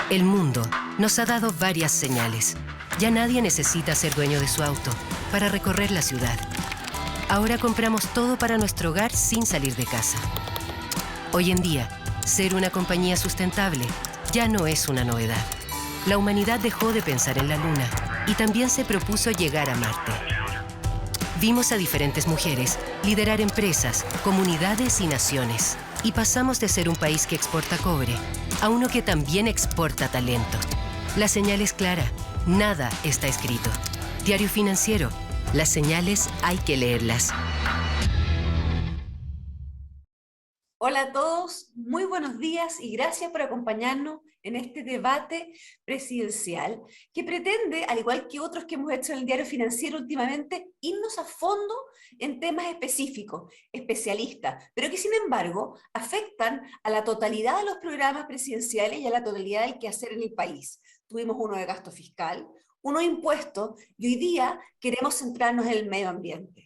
El mundo nos ha dado varias señales. Ya nadie necesita ser dueño de su auto para recorrer la ciudad. Ahora compramos todo para nuestro hogar sin salir de casa. Hoy en día, ser una compañía sustentable ya no es una novedad. La humanidad dejó de pensar en la Luna y también se propuso llegar a Marte. Vimos a diferentes mujeres liderar empresas, comunidades y naciones. Y pasamos de ser un país que exporta cobre a uno que también exporta talento. La señal es clara, nada está escrito. Diario Financiero, las señales hay que leerlas. Hola a todos, muy buenos días y gracias por acompañarnos en este debate presidencial que pretende, al igual que otros que hemos hecho en el Diario Financiero últimamente, irnos a fondo en temas específicos, especialistas, pero que sin embargo afectan a la totalidad de los programas presidenciales y a la totalidad del quehacer en el país. Tuvimos uno de gasto fiscal, uno de impuestos y hoy día queremos centrarnos en el medio ambiente.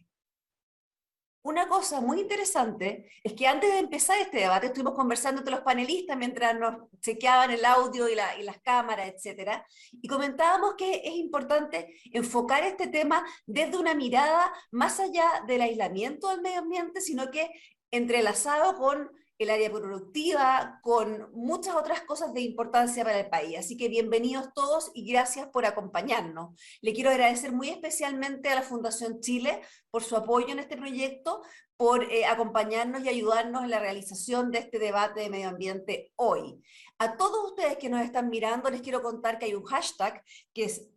Una cosa muy interesante es que antes de empezar este debate estuvimos conversando entre los panelistas mientras nos chequeaban el audio y las cámaras, etcétera, y comentábamos que es importante enfocar este tema desde una mirada más allá del aislamiento del medio ambiente, sino que entrelazado con el área productiva, con muchas otras cosas de importancia para el país. Así que bienvenidos todos y gracias por acompañarnos. Le quiero agradecer muy especialmente a la Fundación Chile por su apoyo en este proyecto, por acompañarnos y ayudarnos en la realización de este debate de medio ambiente hoy. A todos ustedes que nos están mirando, les quiero contar que hay un hashtag, que es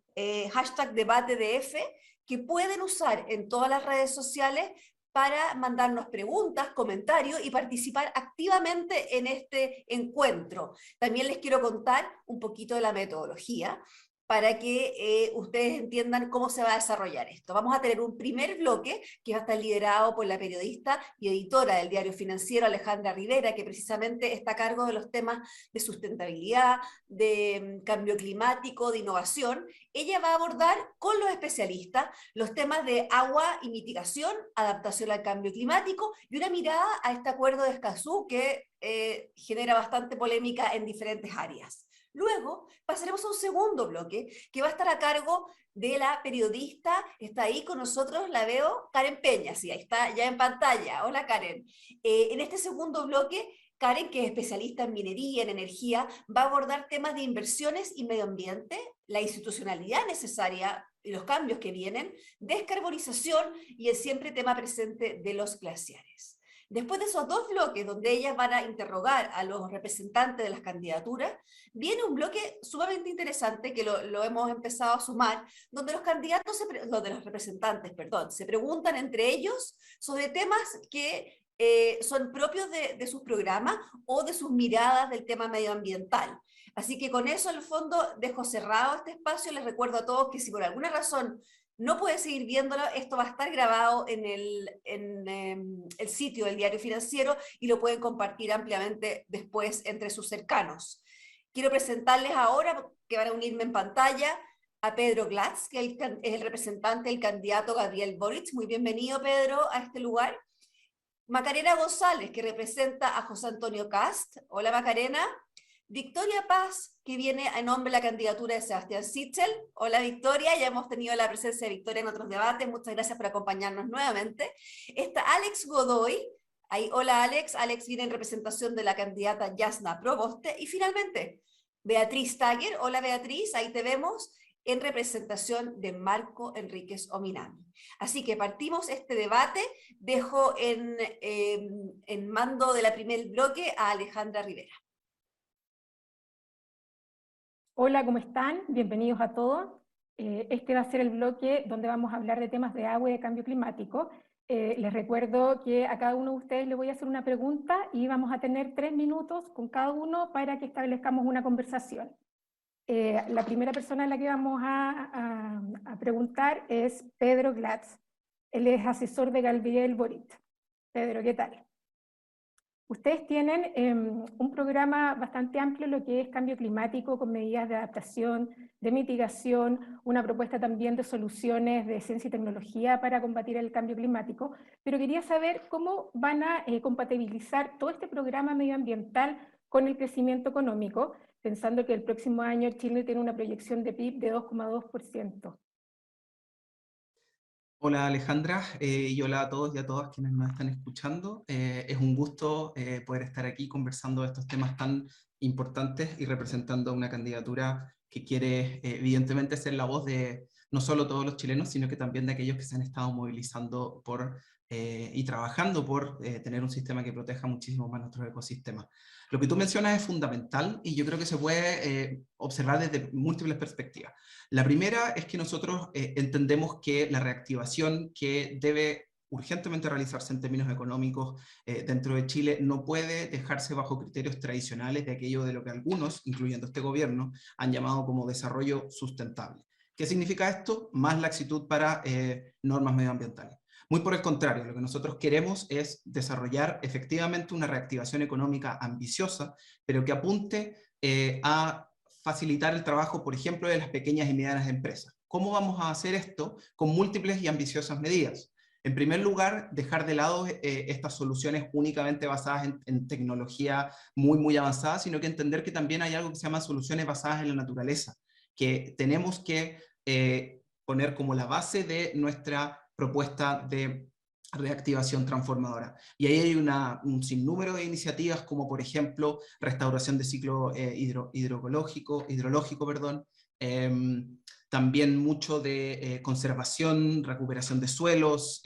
hashtag DebateDF, que pueden usar en todas las redes sociales para mandarnos preguntas, comentarios y participar activamente en este encuentro. También les quiero contar un poquito de la metodología para que ustedes entiendan cómo se va a desarrollar esto. Vamos a tener un primer bloque que va a estar liderado por la periodista y editora del Diario Financiero, Alejandra Rivera, que precisamente está a cargo de los temas de sustentabilidad, de cambio climático, de innovación. Ella va a abordar con los especialistas los temas de agua y mitigación, adaptación al cambio climático y una mirada a este acuerdo de Escazú que genera bastante polémica en diferentes áreas. Luego pasaremos a un segundo bloque que va a estar a cargo de la periodista, está ahí con nosotros, la veo, Karen Peña, sí, ahí está ya en pantalla. Hola Karen. En este segundo bloque, Karen, que es especialista en minería, en energía, va a abordar temas de inversiones y medio ambiente, la institucionalidad necesaria y los cambios que vienen, descarbonización y el siempre tema presente de los glaciares. Después de esos dos bloques donde ellas van a interrogar a los representantes de las candidaturas, viene un bloque sumamente interesante que lo hemos empezado a sumar, donde los candidatos, donde los representantes, perdón, se preguntan entre ellos sobre temas que son propios de sus programas o de sus miradas del tema medioambiental. Así que con eso, en el fondo, dejo cerrado este espacio. Les recuerdo a todos que si por alguna razón no puede seguir viéndolo, esto va a estar grabado en el sitio del Diario Financiero y lo pueden compartir ampliamente después entre sus cercanos. Quiero presentarles ahora, que van a unirme en pantalla, a Pedro Glatz, que es el representante del candidato Gabriel Boric. Muy bienvenido, Pedro, a este lugar. Macarena González, que representa a José Antonio Cast. Hola, Macarena. Victoria Paz, que viene a nombre de la candidatura de Sebastián Sichel. Hola Victoria, ya hemos tenido la presencia de Victoria en otros debates, muchas gracias por acompañarnos nuevamente. Está Alex Godoy, ahí, hola Alex, Alex viene en representación de la candidata Yasna Proboste. Y finalmente, Beatriz Tager, hola Beatriz, ahí te vemos, en representación de Marco Enríquez Ominami. Así que partimos este debate, dejo en mando de la primer bloque a Alejandra Rivera. Hola, ¿cómo están? Bienvenidos a todos. Este va a ser el bloque donde vamos a hablar de temas de agua y de cambio climático. Les recuerdo que a cada uno de ustedes le voy a hacer una pregunta y vamos a tener 3 minutos con cada uno para que establezcamos una conversación. La primera persona a la que vamos a preguntar es Pedro Glatz. Él es asesor de Gabriel Boric. Pedro, ¿qué tal? Ustedes tienen un programa bastante amplio en lo que es cambio climático, con medidas de adaptación, de mitigación, una propuesta también de soluciones de ciencia y tecnología para combatir el cambio climático, pero quería saber cómo van a compatibilizar todo este programa medioambiental con el crecimiento económico, pensando que el próximo año Chile tiene una proyección de PIB de 2,2%. Hola Alejandra, y hola a todos y a todas quienes nos están escuchando. Es un gusto poder estar aquí conversando de estos temas tan importantes y representando una candidatura que quiere evidentemente ser la voz de no solo todos los chilenos, sino que también de aquellos que se han estado movilizando y trabajando por tener un sistema que proteja muchísimo más nuestros ecosistemas. Lo que tú mencionas es fundamental y yo creo que se puede observar desde múltiples perspectivas. La primera es que nosotros entendemos que la reactivación que debe urgentemente realizarse en términos económicos dentro de Chile no puede dejarse bajo criterios tradicionales de aquello de lo que algunos, incluyendo este gobierno, han llamado como desarrollo sustentable. ¿Qué significa esto? Más laxitud para normas medioambientales. Muy por el contrario, lo que nosotros queremos es desarrollar efectivamente una reactivación económica ambiciosa, pero que apunte a facilitar el trabajo, por ejemplo, de las pequeñas y medianas empresas. ¿Cómo vamos a hacer esto? Con múltiples y ambiciosas medidas. En primer lugar, dejar de lado estas soluciones únicamente basadas en tecnología muy avanzada, sino que entender que también hay algo que se llama soluciones basadas en la naturaleza, que tenemos que poner como la base de nuestra propuesta de reactivación transformadora. Y ahí hay un sinnúmero de iniciativas como por ejemplo restauración de ciclo hidrológico, también mucho de conservación, recuperación de suelos,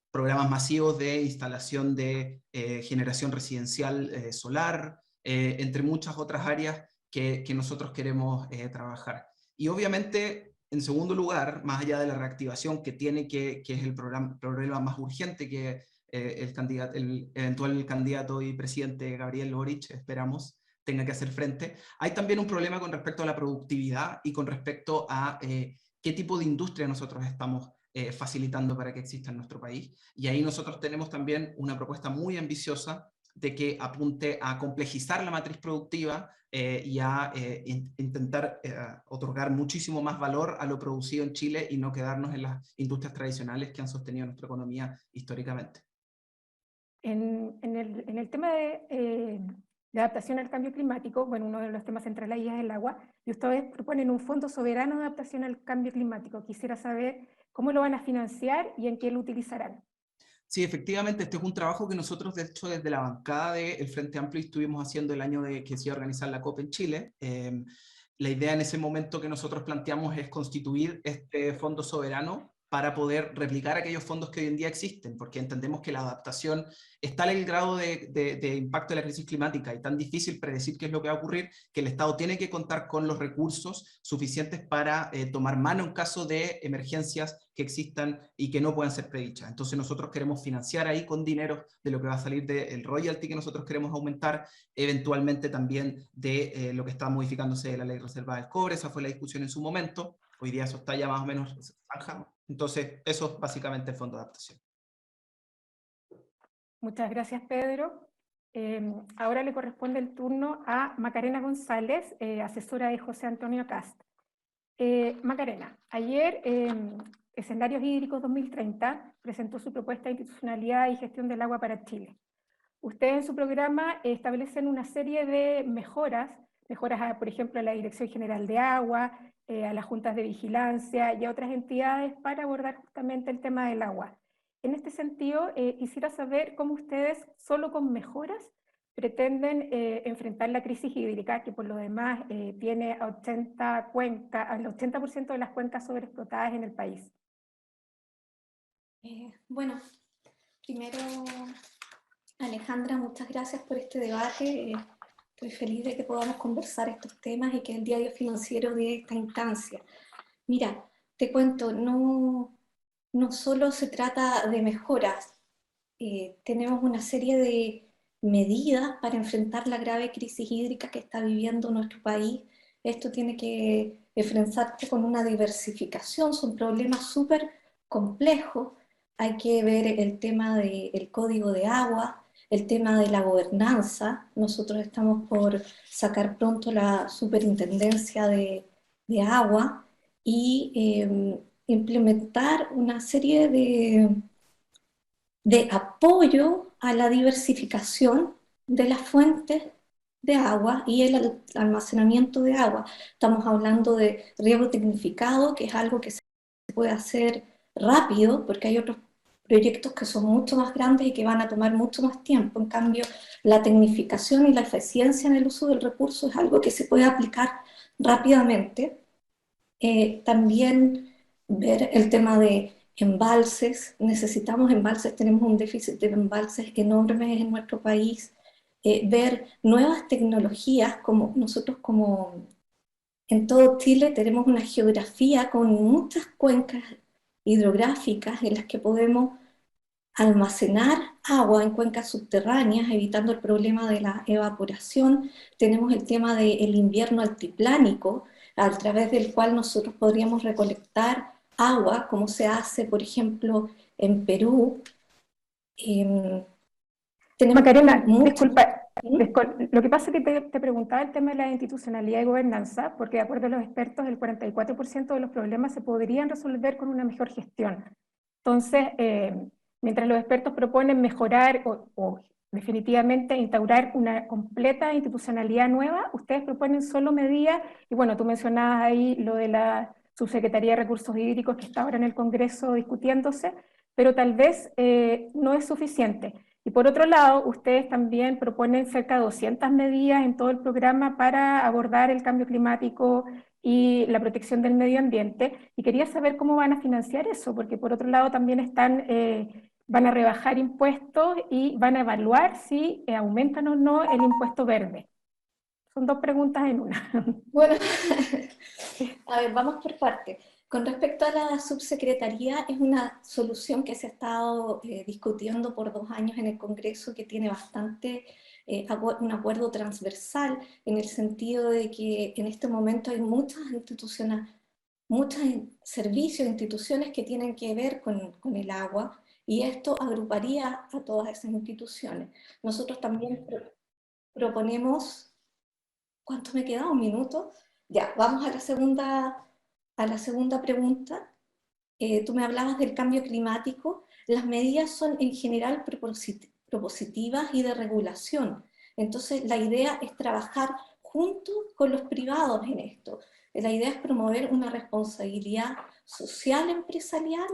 programas masivos de instalación de generación residencial solar, entre muchas otras áreas que nosotros queremos trabajar. Y obviamente, en segundo lugar, más allá de la reactivación que es el problema más urgente que el eventual candidato y presidente Gabriel Boric, esperamos, tenga que hacer frente, hay también un problema con respecto a la productividad y con respecto a qué tipo de industria nosotros estamos facilitando para que exista en nuestro país. Y ahí nosotros tenemos también una propuesta muy ambiciosa de que apunte a complejizar la matriz productiva y a intentar otorgar muchísimo más valor a lo producido en Chile y no quedarnos en las industrias tradicionales que han sostenido nuestra economía históricamente. En el tema de adaptación al cambio climático, bueno, uno de los temas centrales ahí es el agua, y ustedes proponen un fondo soberano de adaptación al cambio climático. Quisiera saber cómo lo van a financiar y en qué lo utilizarán. Sí, efectivamente, este es un trabajo que nosotros, de hecho, desde la bancada del Frente Amplio estuvimos haciendo el año que se iba a organizar la COP en Chile. La idea en ese momento que nosotros planteamos es constituir este fondo soberano para poder replicar aquellos fondos que hoy en día existen, porque entendemos que la adaptación es tal el grado de impacto de la crisis climática y tan difícil predecir qué es lo que va a ocurrir, que el Estado tiene que contar con los recursos suficientes para tomar mano en caso de emergencias que existan y que no puedan ser predichas. Entonces nosotros queremos financiar ahí con dinero de lo que va a salir del royalty que nosotros queremos aumentar, eventualmente también de lo que está modificándose de la ley reserva del cobre. Esa fue la discusión en su momento. Hoy día eso está ya más o menos zanjado. Entonces, eso es básicamente el fondo de adaptación. Muchas gracias, Pedro. Ahora le corresponde el turno a Macarena González, asesora de José Antonio Kast. Macarena, ayer Escenarios Hídricos 2030 presentó su propuesta de institucionalidad y gestión del agua para Chile. Ustedes en su programa establecen una serie de mejoras por ejemplo, a la Dirección General de Agua, a las juntas de vigilancia y a otras entidades para abordar justamente el tema del agua. En este sentido, quisiera saber cómo ustedes, solo con mejoras, pretenden enfrentar la crisis hídrica, que por lo demás tiene al 80% de las cuencas sobreexplotadas en el país. Bueno, primero, Alejandra, muchas gracias por este debate. Estoy feliz de que podamos conversar estos temas y que el diario financiero de esta instancia. Mira, te cuento, no solo se trata de mejoras, tenemos una serie de medidas para enfrentar la grave crisis hídrica que está viviendo nuestro país. Esto tiene que enfrentarse con una diversificación, son problemas súper complejos. Hay que ver el tema del código de agua, el tema de la gobernanza. Nosotros estamos por sacar pronto la superintendencia de agua y implementar una serie de apoyo a la diversificación de las fuentes de agua y el almacenamiento de agua. Estamos hablando de riego tecnificado, que es algo que se puede hacer rápido, porque hay otros proyectos que son mucho más grandes y que van a tomar mucho más tiempo. En cambio, la tecnificación y la eficiencia en el uso del recurso es algo que se puede aplicar rápidamente. También ver el tema de embalses. Necesitamos embalses, tenemos un déficit de embalses enormes en nuestro país. Ver nuevas tecnologías, como nosotros como en todo Chile tenemos una geografía con muchas cuencas hidrográficas en las que podemos almacenar agua en cuencas subterráneas, evitando el problema de la evaporación. Tenemos el tema del invierno altiplánico, a través del cual nosotros podríamos recolectar agua, como se hace, por ejemplo, en Perú. Tenemos Macarena, mucho. disculpa, lo que pasa es que te preguntaba el tema de la institucionalidad y gobernanza, porque de acuerdo a los expertos, el 44% de los problemas se podrían resolver con una mejor gestión. Entonces, mientras los expertos proponen mejorar o definitivamente instaurar una completa institucionalidad nueva, ustedes proponen solo medidas, y bueno, tú mencionabas ahí lo de la Subsecretaría de Recursos Hídricos que está ahora en el Congreso discutiéndose, pero tal vez no es suficiente. Y por otro lado, ustedes también proponen cerca de 200 medidas en todo el programa para abordar el cambio climático y la protección del medio ambiente. Y quería saber cómo van a financiar eso, porque por otro lado también van a rebajar impuestos y van a evaluar si aumentan o no el impuesto verde. Son dos preguntas en una. Bueno, a ver, vamos por partes. Con respecto a la subsecretaría, es una solución que se ha estado discutiendo por 2 años en el Congreso, que tiene bastante un acuerdo transversal, en el sentido de que en este momento hay muchas instituciones, muchos servicios, instituciones que tienen que ver con el agua, y esto agruparía a todas esas instituciones. Nosotros también proponemos. ¿Cuánto me queda? ¿Un minuto? Ya, vamos a la segunda pregunta. Tú me hablabas del cambio climático. Las medidas son en general propositivas y de regulación. Entonces, la idea es trabajar junto con los privados en esto. La idea es promover una responsabilidad social empresarial,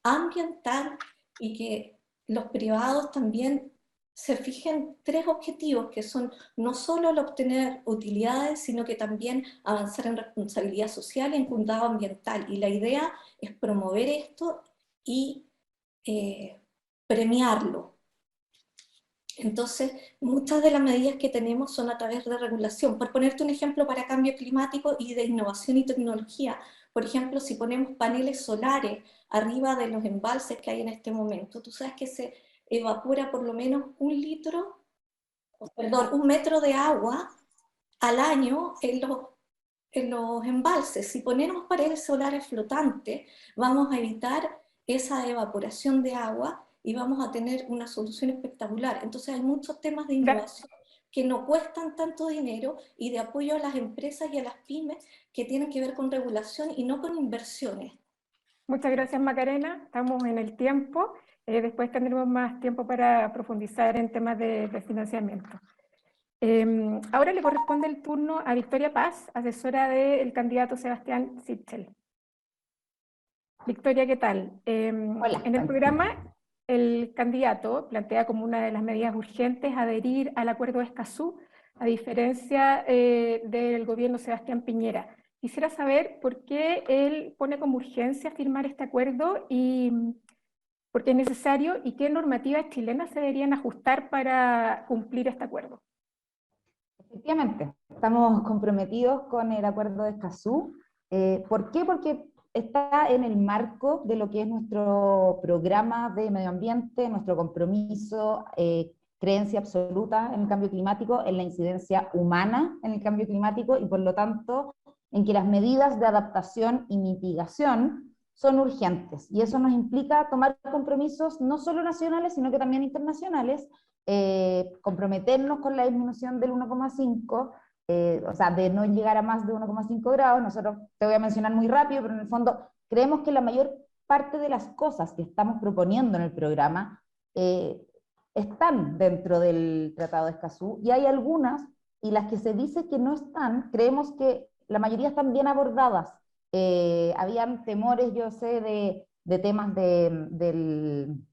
ambiental, y que los privados también se fijen 3 objetivos, que son no solo el obtener utilidades, sino que también avanzar en responsabilidad social y en cuidado ambiental. Y la idea es promover esto y premiarlo. Entonces, muchas de las medidas que tenemos son a través de regulación. Por ponerte un ejemplo para cambio climático y de innovación y tecnología, por ejemplo, si ponemos paneles solares arriba de los embalses que hay en este momento, tú sabes que se evapora por lo menos un metro de agua al año en los embalses. Si ponemos paneles solares flotantes, vamos a evitar esa evaporación de agua y vamos a tener una solución espectacular. Entonces hay muchos temas de innovación que no cuestan tanto dinero y de apoyo a las empresas y a las pymes, que tienen que ver con regulación y no con inversiones. Muchas gracias, Macarena. Estamos en el tiempo. Después tendremos más tiempo para profundizar en temas de financiamiento. Ahora le corresponde el turno a Victoria Paz, asesora del candidato Sebastián Sichel. Victoria, ¿qué tal? Hola. En el programa, el candidato plantea como una de las medidas urgentes adherir al acuerdo de Escazú, a diferencia del gobierno Sebastián Piñera. Quisiera saber por qué él pone como urgencia firmar este acuerdo y por qué es necesario y qué normativas chilenas se deberían ajustar para cumplir este acuerdo. Efectivamente, estamos comprometidos con el acuerdo de Escazú. ¿Por qué? Porque está en el marco de lo que es nuestro programa de medio ambiente, nuestro compromiso, creencia absoluta en el cambio climático, en la incidencia humana en el cambio climático y por lo tanto en que las medidas de adaptación y mitigación son urgentes. Y eso nos implica tomar compromisos no solo nacionales, sino que también internacionales, comprometernos con la disminución del 1,5, o sea, de no llegar a más de 1,5 grados. Nosotros, te voy a mencionar muy rápido, pero en el fondo creemos que la mayor parte de las cosas que estamos proponiendo en el programa están dentro del Tratado de Escazú, y hay algunas y las que se dice que no están, creemos que la mayoría están bien abordadas. Habían temores, yo sé, de temas del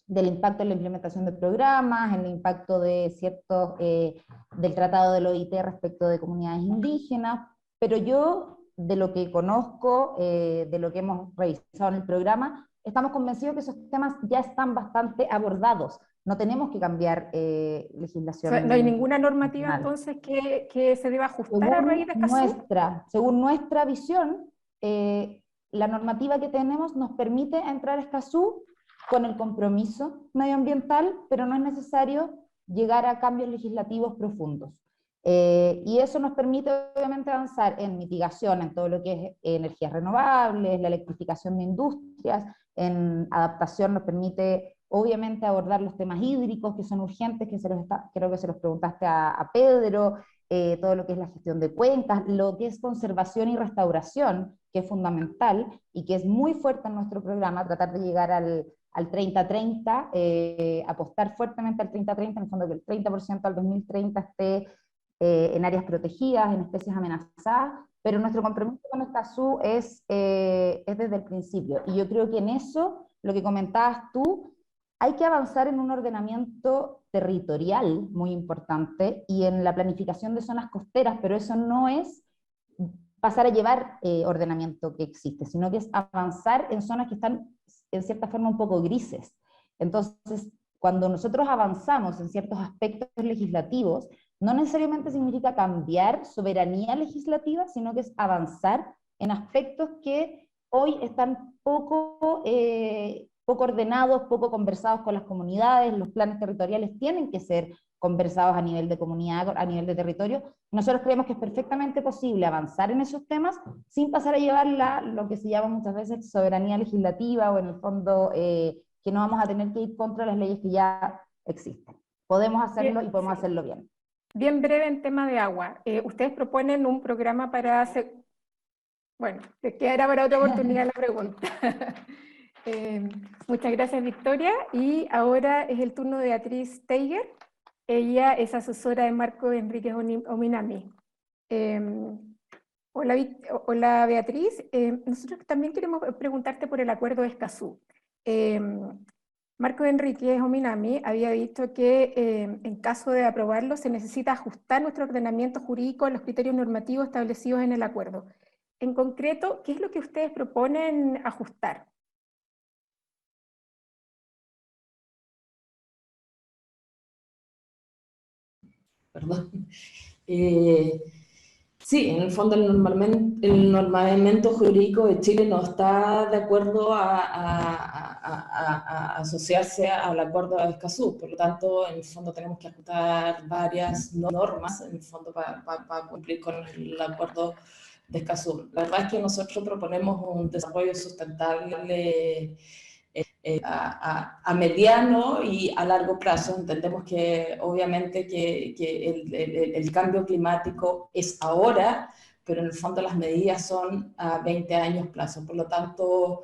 impacto en la implementación de programas, en el impacto de ciertos, del tratado de la OIT respecto de comunidades indígenas, pero yo, de lo que conozco, de lo que hemos revisado en el programa, estamos convencidos que esos temas ya están bastante abordados. No tenemos que cambiar legislación. O sea, ¿no hay ninguna normativa nacional. entonces que se deba ajustar a raíz de Escazú? Según nuestra visión, la normativa que tenemos nos permite entrar a Escazú con el compromiso medioambiental, pero no es necesario llegar a cambios legislativos profundos. Y eso nos permite obviamente avanzar en mitigación, en todo lo que es energías renovables, la electrificación de industrias, en adaptación nos permite obviamente abordar los temas hídricos que son urgentes, que creo que se los preguntaste a Pedro, todo lo que es la gestión de cuencas, lo que es conservación y restauración, que es fundamental y que es muy fuerte en nuestro programa, tratar de llegar al 30-30, apostar fuertemente al 30-30, en el fondo que el 30% al 2030 esté en áreas protegidas, en especies amenazadas, pero nuestro compromiso con Escazú es desde el principio, y yo creo que en eso, lo que comentabas tú, hay que avanzar en un ordenamiento territorial muy importante y en la planificación de zonas costeras, pero eso no es pasar a llevar ordenamiento que existe, sino que es avanzar en zonas que están en cierta forma un poco grises. Entonces, cuando nosotros avanzamos en ciertos aspectos legislativos, no necesariamente significa cambiar soberanía legislativa, sino que es avanzar en aspectos que hoy están poco ordenados, poco conversados con las comunidades. Los planes territoriales tienen que ser conversados a nivel de comunidad, a nivel de territorio. Nosotros creemos que es perfectamente posible avanzar en esos temas sin pasar a llevar lo que se llama muchas veces soberanía legislativa, o en el fondo que no vamos a tener que ir contra las leyes que ya existen. Podemos hacerlo y podemos hacerlo bien. Bien breve en tema de agua. Ustedes proponen un programa para hacer... Bueno, te quedará para otra oportunidad la pregunta. Muchas gracias, Victoria. Y ahora es el turno de Beatriz Teiger. Ella es asesora de Marco Enríquez Ominami. Hola, Beatriz. Nosotros también queremos preguntarte por el acuerdo de Escazú. Marco Enríquez Ominami había dicho que en caso de aprobarlo se necesita ajustar nuestro ordenamiento jurídico a los criterios normativos establecidos en el acuerdo. En concreto, ¿qué es lo que ustedes proponen ajustar? Perdón. Sí, en el fondo el normamiento jurídico de Chile no está de acuerdo a asociarse al acuerdo de Escazú, por lo tanto, en el fondo tenemos que ajustar varias normas, en el fondo, para cumplir con el acuerdo de Escazú. La verdad es que nosotros proponemos un desarrollo sustentable a mediano y a largo plazo. Entendemos que obviamente que el cambio climático es ahora, pero en el fondo las medidas son a 20 años plazo. Por lo tanto,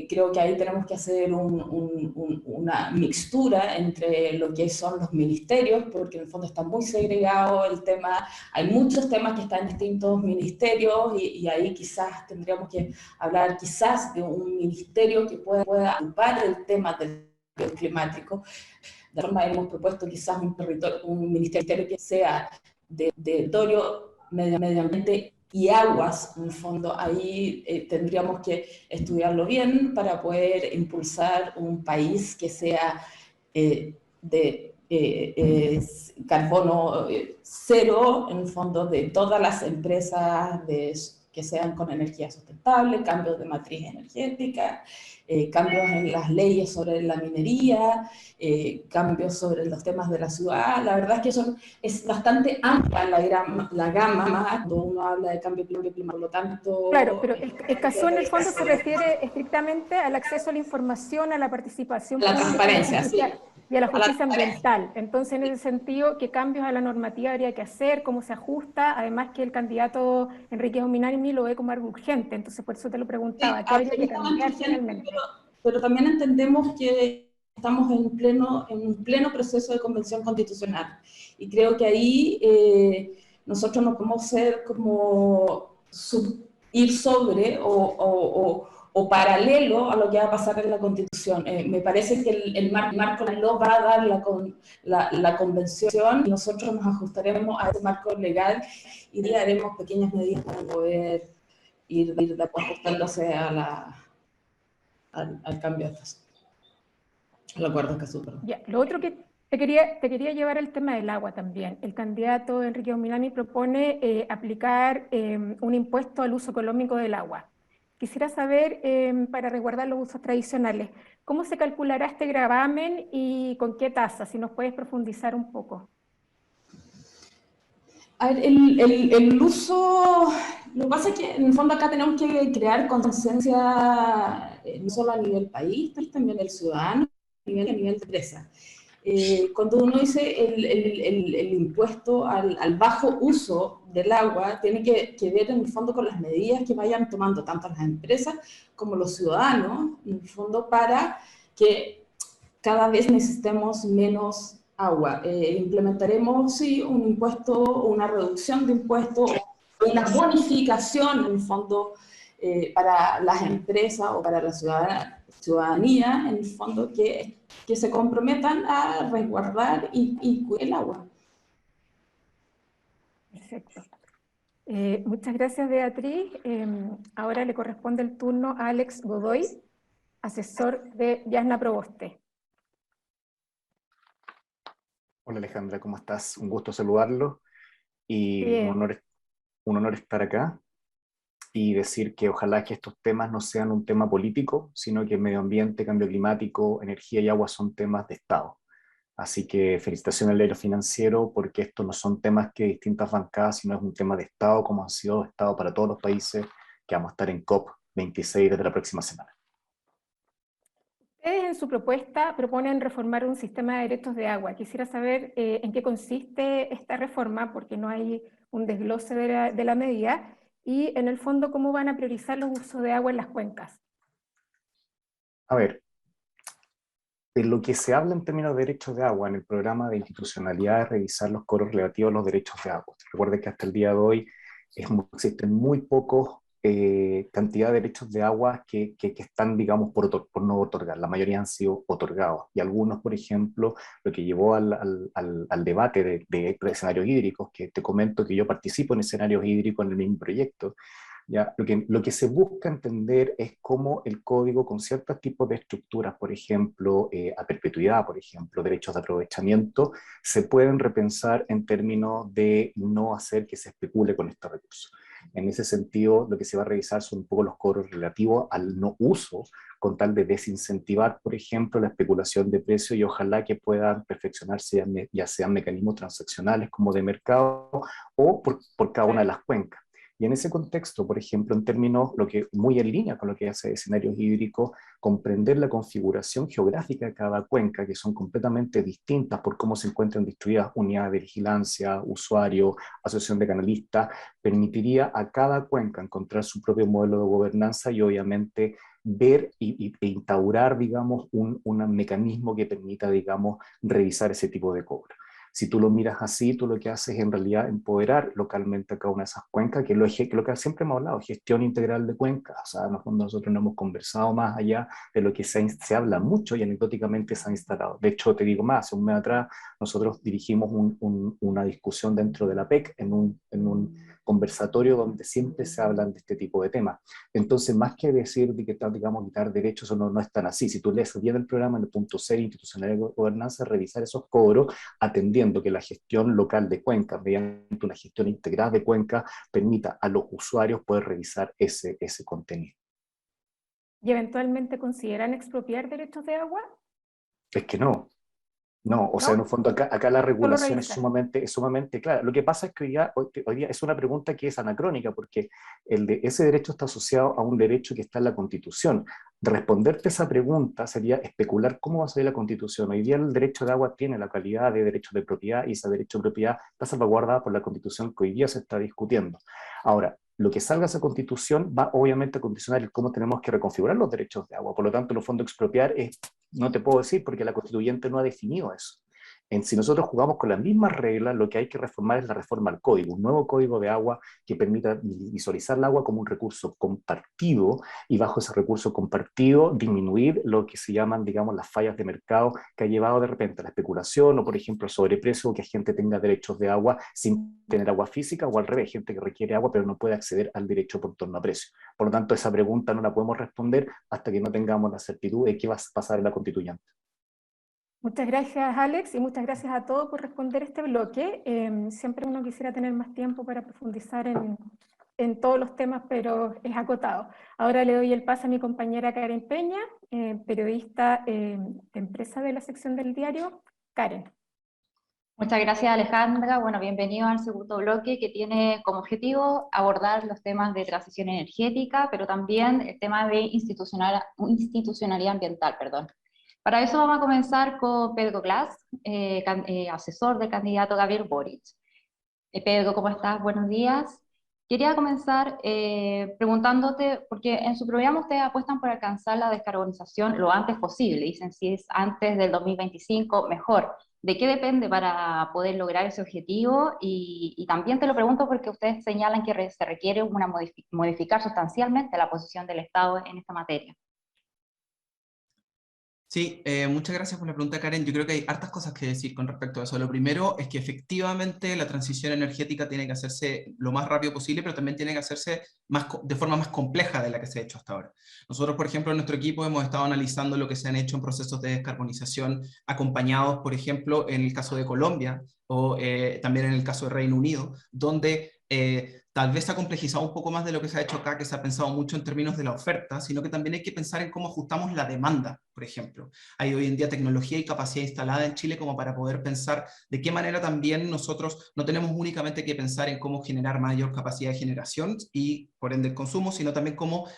creo que ahí tenemos que hacer una mixtura entre lo que son los ministerios, porque en el fondo está muy segregado el tema. Hay muchos temas que están en distintos ministerios y ahí quizás tendríamos que hablar quizás de un ministerio que pueda ocupar el tema del cambio climático. De forma, hemos propuesto quizás un ministerio que sea de territorio, medio ambiente y aguas. En el fondo ahí tendríamos que estudiarlo bien para poder impulsar un país que sea de carbono cero, en el fondo, de todas las empresas que sean con energía sustentable, cambios de matriz energética, cambios en las leyes sobre la minería, cambios sobre los temas de la ciudad. La verdad es que es bastante amplia la gama cuando uno habla de cambio climático, por lo tanto... Claro, pero el caso en el fondo se refiere estrictamente al acceso a la información, a la participación pública, la transparencia, sí. Y a la justicia ambiental. Entonces, en ese sentido, ¿qué cambios a la normativa habría que hacer? ¿Cómo se ajusta? Además que el candidato Enríquez Ominami lo ve como algo urgente, entonces por eso te lo preguntaba. Sí, ¿qué habría que cambiar finalmente? Pero también entendemos que estamos en un pleno proceso de convención constitucional. Y creo que ahí nosotros no podemos ser como ir sobre o paralelo a lo que va a pasar en la Constitución. Me parece que el marco lo va a dar la Convención y nosotros nos ajustaremos a ese marco legal y haremos pequeñas medidas para poder ir ajustándose al cambio de Escazú, al acuerdo de Escazú, perdón. Ya, lo otro que te quería llevar al tema del agua también. El candidato Enrique Omilani propone aplicar un impuesto al uso económico del agua. Quisiera saber, para resguardar los usos tradicionales, ¿cómo se calculará este gravamen y con qué tasa? Si nos puedes profundizar un poco. A ver, el uso, lo que pasa es que en el fondo acá tenemos que crear conciencia no solo a nivel país, también el ciudadano, a nivel de empresa. Cuando uno dice el impuesto al bajo uso del agua, tiene que ver en el fondo con las medidas que vayan tomando tanto las empresas como los ciudadanos, en el fondo para que cada vez necesitemos menos agua. Implementaremos, sí, un impuesto, una reducción de impuestos, una bonificación, en el fondo, para las empresas o para la ciudadanía, en el fondo, que se comprometan a resguardar y cuidar el agua. Perfecto. Muchas gracias, Beatriz. Ahora le corresponde el turno a Alex Godoy, asesor de Yasna Proboste. Hola Alejandra, ¿cómo estás? Un gusto saludarlo y un honor estar acá y decir que ojalá que estos temas no sean un tema político, sino que medio ambiente, cambio climático, energía y agua son temas de Estado. Así que felicitaciones al diario financiero porque estos no son temas que distintas bancadas, sino es un tema de Estado como han sido Estado para todos los países que vamos a estar en COP26 desde la próxima semana. Ustedes en su propuesta proponen reformar un sistema de derechos de agua. Quisiera saber en qué consiste esta reforma, porque no hay un desglose de la medida, y en el fondo cómo van a priorizar los usos de agua en las cuencas. A ver, de lo que se habla en términos de derechos de agua en el programa de institucionalidad es revisar los cobros relativos a los derechos de agua. Recuerden que hasta el día de hoy existen muy pocos cantidad de derechos de agua que están, digamos, por no otorgar. La mayoría han sido otorgados. Y algunos, por ejemplo, lo que llevó al debate de escenarios hídricos, que te comento que yo participo en escenarios hídricos en el mismo proyecto, ¿ya? Lo que se busca entender es cómo el código con ciertos tipos de estructuras, por ejemplo, a perpetuidad, por ejemplo, derechos de aprovechamiento, se pueden repensar en términos de no hacer que se especule con estos recursos. En ese sentido, lo que se va a revisar son un poco los cobros relativos al no uso, con tal de desincentivar, por ejemplo, la especulación de precios y ojalá que puedan perfeccionarse ya sean mecanismos transaccionales como de mercado o por cada una de las cuencas. Y en ese contexto, por ejemplo, en términos, lo que muy en línea con lo que hace escenarios hídricos, comprender la configuración geográfica de cada cuenca, que son completamente distintas por cómo se encuentran distribuidas unidades de vigilancia, usuarios, asociación de canalistas, permitiría a cada cuenca encontrar su propio modelo de gobernanza y obviamente ver e instaurar, digamos, un mecanismo que permita, digamos, revisar ese tipo de cobro. Si tú lo miras así, tú lo que haces es en realidad empoderar localmente a cada una de esas cuencas, que es lo que siempre hemos hablado, gestión integral de cuencas. O sea, en el fondo nosotros no hemos conversado más allá de lo que se habla mucho y anecdóticamente se ha instalado. De hecho, te digo más, hace un mes atrás nosotros dirigimos una discusión dentro de la PEC en un conversatorio donde siempre se hablan de este tipo de temas. Entonces, más que decir de que, digamos, quitar derechos, eso no es tan así. Si tú lees bien el programa en el punto 6, institucionalidad de gobernanza, revisar esos cobros, atendiendo que la gestión local de cuencas, mediante una gestión integrada de cuencas, permita a los usuarios poder revisar ese contenido. ¿Y eventualmente consideran expropiar derechos de agua? Es que no. No, o sea, en el fondo acá la regulación es sumamente clara. Lo que pasa es que hoy día es una pregunta que es anacrónica, porque ese derecho está asociado a un derecho que está en la Constitución. Responderte esa pregunta sería especular cómo va a salir la Constitución. Hoy día el derecho de agua tiene la calidad de derecho de propiedad y ese derecho de propiedad está salvaguardada por la Constitución que hoy día se está discutiendo. Ahora, lo que salga de esa constitución va obviamente a condicionar el cómo tenemos que reconfigurar los derechos de agua. Por lo tanto, en el fondo expropiar no te puedo decir porque la constituyente no ha definido eso. Si nosotros jugamos con las mismas reglas, lo que hay que reformar es la reforma al código, un nuevo código de agua que permita visualizar el agua como un recurso compartido y bajo ese recurso compartido disminuir lo que se llaman, digamos, las fallas de mercado que ha llevado de repente a la especulación o, por ejemplo, el sobreprecio, o que gente tenga derechos de agua sin tener agua física, o al revés, gente que requiere agua pero no puede acceder al derecho por torno a precio. Por lo tanto, esa pregunta no la podemos responder hasta que no tengamos la certidumbre de qué va a pasar en la constituyente. Muchas gracias, Alex, y muchas gracias a todos por responder este bloque. Siempre uno quisiera tener más tiempo para profundizar en todos los temas, pero es acotado. Ahora le doy el paso a mi compañera Karen Peña, periodista de empresa de la sección del diario. Karen. Muchas gracias, Alejandra. Bueno, bienvenido al segundo bloque, que tiene como objetivo abordar los temas de transición energética, pero también el tema de institucionalidad ambiental, perdón. Para eso vamos a comenzar con Pedro Glass, asesor del candidato Gabriel Boric. Pedro, ¿cómo estás? Buenos días. Quería comenzar preguntándote, porque en su programa ustedes apuestan por alcanzar la descarbonización lo antes posible. Dicen si es antes del 2025, mejor. ¿De qué depende para poder lograr ese objetivo? Y también te lo pregunto porque ustedes señalan que se requiere modificar sustancialmente la posición del Estado en esta materia. Sí, muchas gracias por la pregunta, Karen. Yo creo que hay hartas cosas que decir con respecto a eso. Lo primero es que efectivamente la transición energética tiene que hacerse lo más rápido posible, pero también tiene que hacerse de forma más compleja de la que se ha hecho hasta ahora. Nosotros, por ejemplo, en nuestro equipo hemos estado analizando lo que se han hecho en procesos de descarbonización acompañados, por ejemplo, en el caso de Colombia o también en el caso de Reino Unido, donde tal vez se ha complejizado un poco más de lo que se ha hecho acá, que se ha pensado mucho en términos de la oferta, sino que también hay que pensar en cómo ajustamos la demanda, por ejemplo. Hay hoy en día tecnología y capacidad instalada en Chile como para poder pensar de qué manera también nosotros no tenemos únicamente que pensar en cómo generar mayor capacidad de generación y por ende el consumo, sino también cómo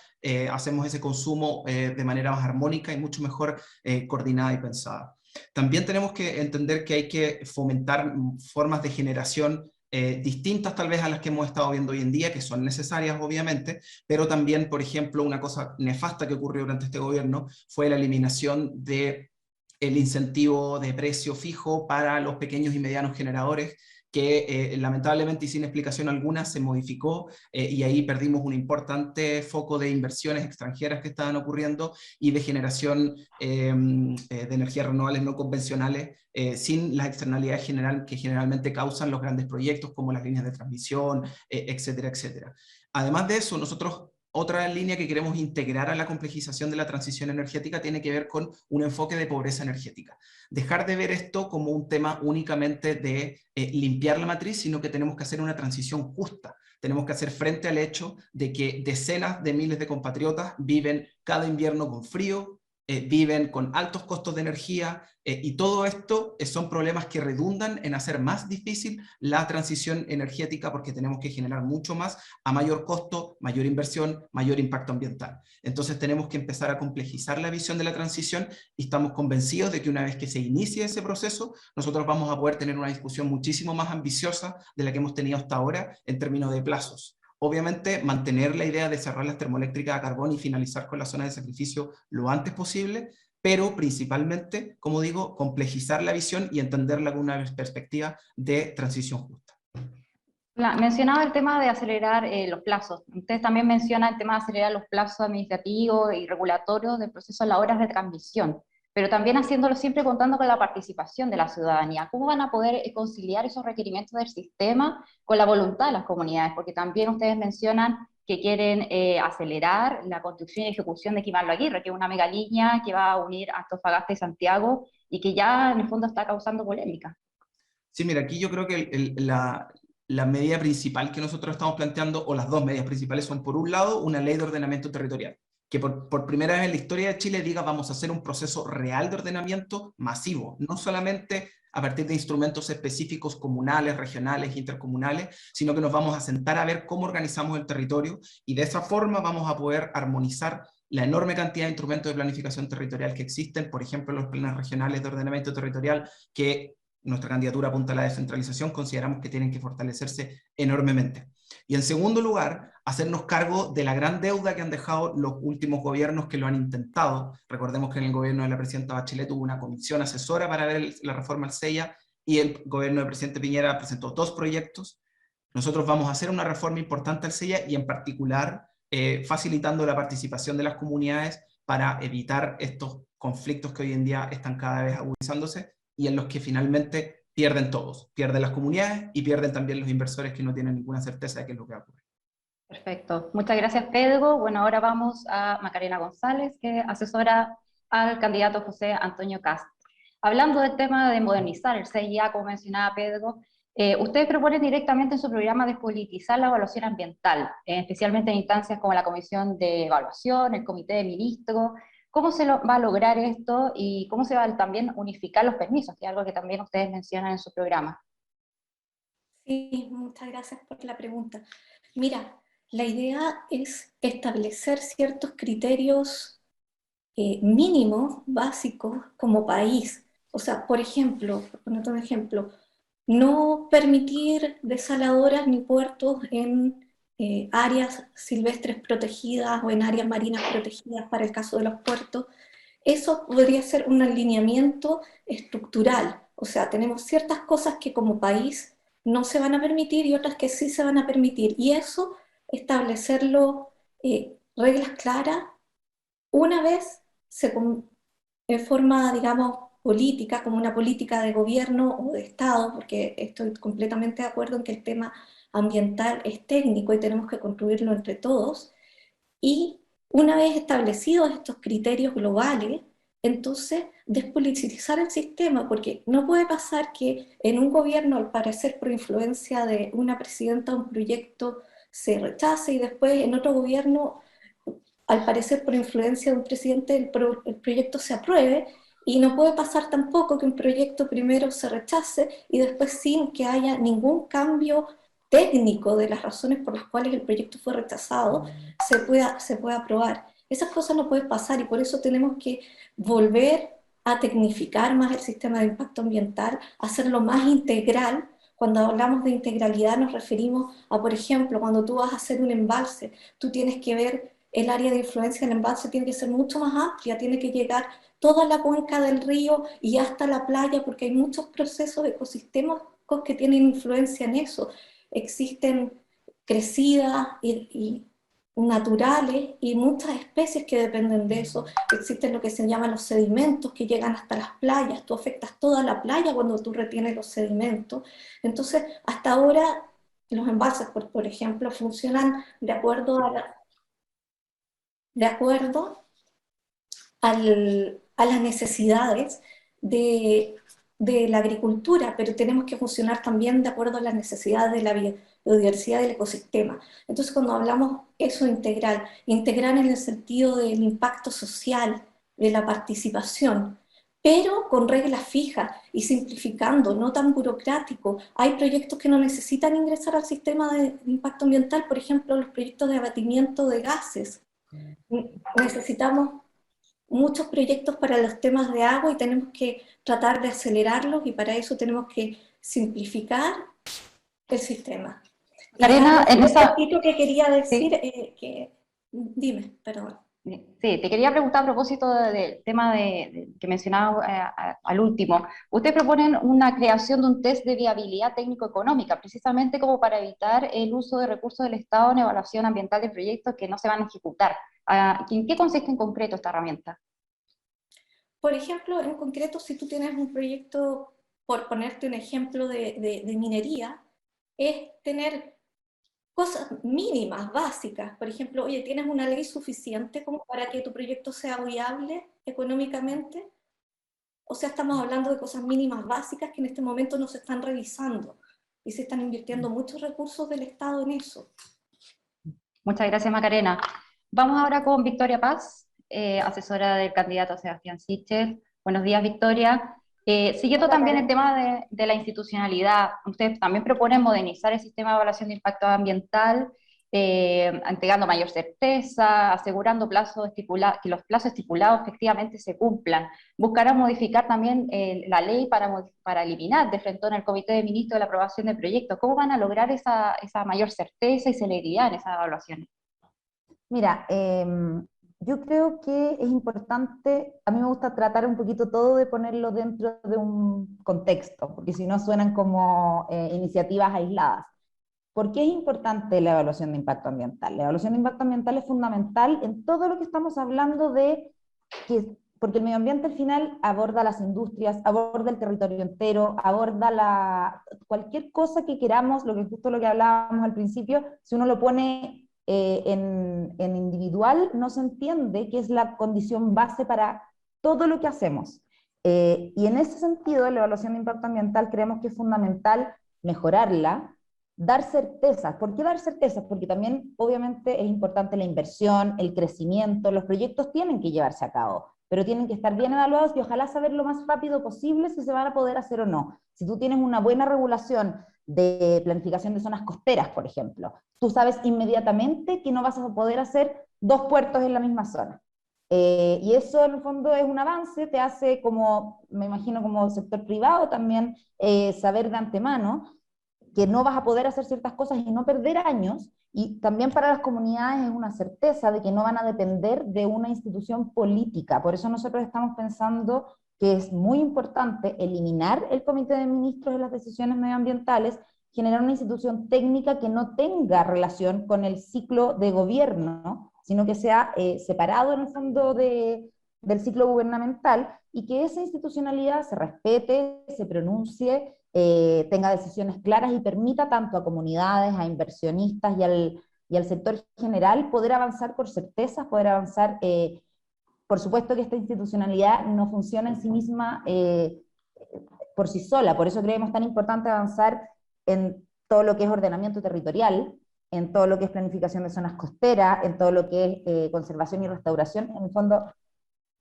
hacemos ese consumo de manera más armónica y mucho mejor coordinada y pensada. También tenemos que entender que hay que fomentar formas de generación distintas tal vez a las que hemos estado viendo hoy en día, que son necesarias obviamente, pero también, por ejemplo, una cosa nefasta que ocurrió durante este gobierno fue la eliminación del incentivo de precio fijo para los pequeños y medianos generadores, que lamentablemente y sin explicación alguna se modificó y ahí perdimos un importante foco de inversiones extranjeras que estaban ocurriendo y de generación de energías renovables no convencionales sin las externalidades que generalmente causan los grandes proyectos como las líneas de transmisión, etcétera, etcétera. Además de eso, nosotros otra línea que queremos integrar a la complejización de la transición energética tiene que ver con un enfoque de pobreza energética. Dejar de ver esto como un tema únicamente de limpiar la matriz, sino que tenemos que hacer una transición justa. Tenemos que hacer frente al hecho de que decenas de miles de compatriotas viven cada invierno con frío, viven con altos costos de energía y todo esto son problemas que redundan en hacer más difícil la transición energética porque tenemos que generar mucho más a mayor costo, mayor inversión, mayor impacto ambiental. Entonces tenemos que empezar a complejizar la visión de la transición y estamos convencidos de que una vez que se inicie ese proceso, nosotros vamos a poder tener una discusión muchísimo más ambiciosa de la que hemos tenido hasta ahora en términos de plazos. Obviamente, mantener la idea de cerrar las termoeléctricas a carbón y finalizar con la zona de sacrificio lo antes posible, pero principalmente, como digo, complejizar la visión y entenderla con una perspectiva de transición justa. Mencionaba el tema de acelerar los plazos. Ustedes también mencionan el tema de acelerar los plazos administrativos y regulatorios del proceso a las horas de transmisión, pero también haciéndolo siempre contando con la participación de la ciudadanía. ¿Cómo van a poder conciliar esos requerimientos del sistema con la voluntad de las comunidades? Porque también ustedes mencionan que quieren acelerar la construcción y ejecución de Quimalo Aguirre, que es una megalínea que va a unir Antofagasta y Santiago y que ya en el fondo está causando polémica. Sí, mira, aquí yo creo que la medida principal que nosotros estamos planteando, o las dos medidas principales, son por un lado una ley de ordenamiento territorial, que por primera vez en la historia de Chile diga vamos a hacer un proceso real de ordenamiento masivo, no solamente a partir de instrumentos específicos comunales, regionales, intercomunales, sino que nos vamos a sentar a ver cómo organizamos el territorio y de esa forma vamos a poder armonizar la enorme cantidad de instrumentos de planificación territorial que existen, por ejemplo los planes regionales de ordenamiento territorial que nuestra candidatura apunta a la descentralización, consideramos que tienen que fortalecerse enormemente. Y en segundo lugar, hacernos cargo de la gran deuda que han dejado los últimos gobiernos que lo han intentado. Recordemos que en el gobierno de la presidenta Bachelet hubo una comisión asesora para ver la reforma al SEIA, y el gobierno del presidente Piñera presentó 2 proyectos. Nosotros vamos a hacer una reforma importante al SEIA, y en particular facilitando la participación de las comunidades para evitar estos conflictos que hoy en día están cada vez agudizándose, y en los que finalmente pierden todos. Pierden las comunidades y pierden también los inversores, que no tienen ninguna certeza de qué es lo que va a ocurrir. Perfecto. Muchas gracias, Pedro. Bueno, ahora vamos a Macarena González, que asesora al candidato José Antonio Kast. Hablando del tema de modernizar el CIA, como mencionaba Pedro, ustedes proponen directamente en su programa despolitizar la evaluación ambiental, especialmente en instancias como la Comisión de Evaluación, el Comité de Ministros. ¿Cómo se va a lograr esto y cómo se va a también unificar los permisos, que es algo que también ustedes mencionan en su programa? Sí, muchas gracias por la pregunta. Mira, la idea es establecer ciertos criterios mínimos, básicos, como país. O sea, por ejemplo, por ponerte un ejemplo, no permitir desaladoras ni puertos en áreas silvestres protegidas o en áreas marinas protegidas para el caso de los puertos. Eso podría ser un alineamiento estructural. O sea, tenemos ciertas cosas que como país no se van a permitir y otras que sí se van a permitir. Y eso, establecerlo, reglas claras, una vez en forma, digamos, política, como una política de gobierno o de Estado, porque estoy completamente de acuerdo en que el tema ambiental es técnico y tenemos que construirlo entre todos, y una vez establecidos estos criterios globales, entonces despolitizar el sistema, porque no puede pasar que en un gobierno, al parecer por influencia de una presidenta, un proyecto se rechace y después en otro gobierno, al parecer por influencia de un presidente, el proyecto se apruebe, y no puede pasar tampoco que un proyecto primero se rechace y después, sin que haya ningún cambio técnico de las razones por las cuales el proyecto fue rechazado, se pueda aprobar. Esas cosas no pueden pasar, y por eso tenemos que volver a tecnificar más el sistema de impacto ambiental, hacerlo más integral. Cuando hablamos de integralidad nos referimos a, por ejemplo, cuando tú vas a hacer un embalse, tú tienes que ver el área de influencia del embalse, tiene que ser mucho más amplia, tiene que llegar toda la cuenca del río y hasta la playa, porque hay muchos procesos ecosistémicos que tienen influencia en eso. Existen crecidas y naturales y muchas especies que dependen de eso. Existen lo que se llaman los sedimentos que llegan hasta las playas. Tú afectas toda la playa cuando tú retienes los sedimentos. Entonces, hasta ahora los embalses, por ejemplo, funcionan de acuerdo a las necesidades de la agricultura, pero tenemos que funcionar también de acuerdo a las necesidades de la biodiversidad del ecosistema. Entonces, cuando hablamos eso integral en el sentido del impacto social, de la participación, pero con reglas fijas y simplificando, no tan burocrático. Hay proyectos que no necesitan ingresar al sistema de impacto ambiental, por ejemplo, los proyectos de abatimiento de gases. Necesitamos muchos proyectos para los temas de agua y tenemos que tratar de acelerarlos, y para eso tenemos que simplificar el sistema. Karina, en esa... que quería decir, ¿sí? Dime, perdón. Sí, te quería preguntar a propósito del tema que mencionaba al último. Ustedes proponen una creación de un test de viabilidad técnico-económica, precisamente como para evitar el uso de recursos del Estado en evaluación ambiental de proyectos que no se van a ejecutar. ¿En qué consiste en concreto esta herramienta? Por ejemplo, en concreto, si tú tienes un proyecto, por ponerte un ejemplo de minería, es tener cosas mínimas, básicas. Por ejemplo, oye, ¿tienes una ley suficiente como para que tu proyecto sea viable económicamente? O sea, estamos hablando de cosas mínimas básicas que en este momento no se están revisando y se están invirtiendo muchos recursos del Estado en eso. Muchas gracias, Macarena. Vamos ahora con Victoria Paz, asesora del candidato Sebastián Sichel. Buenos días, Victoria. Siguiendo también el tema de la institucionalidad, ustedes también proponen modernizar el sistema de evaluación de impacto ambiental. entregando mayor certeza, asegurando que los plazos estipulados efectivamente se cumplan. Buscará modificar también la ley para eliminar de frente al Comité de Ministros la aprobación de proyectos. ¿Cómo van a lograr esa mayor certeza y celeridad en esas evaluaciones? Mira, yo creo que es importante, a mí me gusta tratar un poquito todo de ponerlo dentro de un contexto, porque si no suenan como iniciativas aisladas. ¿Por qué es importante la evaluación de impacto ambiental? La evaluación de impacto ambiental es fundamental en todo lo que estamos hablando porque el medio ambiente al final aborda las industrias, aborda el territorio entero, aborda cualquier cosa que queramos, justo lo que hablábamos al principio, si uno lo pone en individual, no se entiende que es la condición base para todo lo que hacemos. Y en ese sentido, la evaluación de impacto ambiental creemos que es fundamental mejorarla, dar certezas. ¿Por qué dar certezas? Porque también, obviamente, es importante la inversión, el crecimiento, los proyectos tienen que llevarse a cabo, pero tienen que estar bien evaluados y ojalá saber lo más rápido posible si se van a poder hacer o no. Si tú tienes una buena regulación de planificación de zonas costeras, por ejemplo, tú sabes inmediatamente que no vas a poder hacer 2 puertos en la misma zona. Y eso en el fondo es un avance, te hace como, me imagino como sector privado también, saber de antemano que no vas a poder hacer ciertas cosas y no perder años, y también para las comunidades es una certeza de que no van a depender de una institución política. Por eso nosotros estamos pensando que es muy importante eliminar el Comité de Ministros de las decisiones medioambientales, generar una institución técnica que no tenga relación con el ciclo de gobierno, sino que sea separado en el fondo del ciclo gubernamental, y que esa institucionalidad se respete, se pronuncie, tenga decisiones claras y permita tanto a comunidades, a inversionistas y al sector general poder avanzar por certezas, poder avanzar. Por supuesto que esta institucionalidad no funciona en sí misma por sí sola, por eso creemos tan importante avanzar en todo lo que es ordenamiento territorial, en todo lo que es planificación de zonas costeras, en todo lo que es conservación y restauración. En el fondo,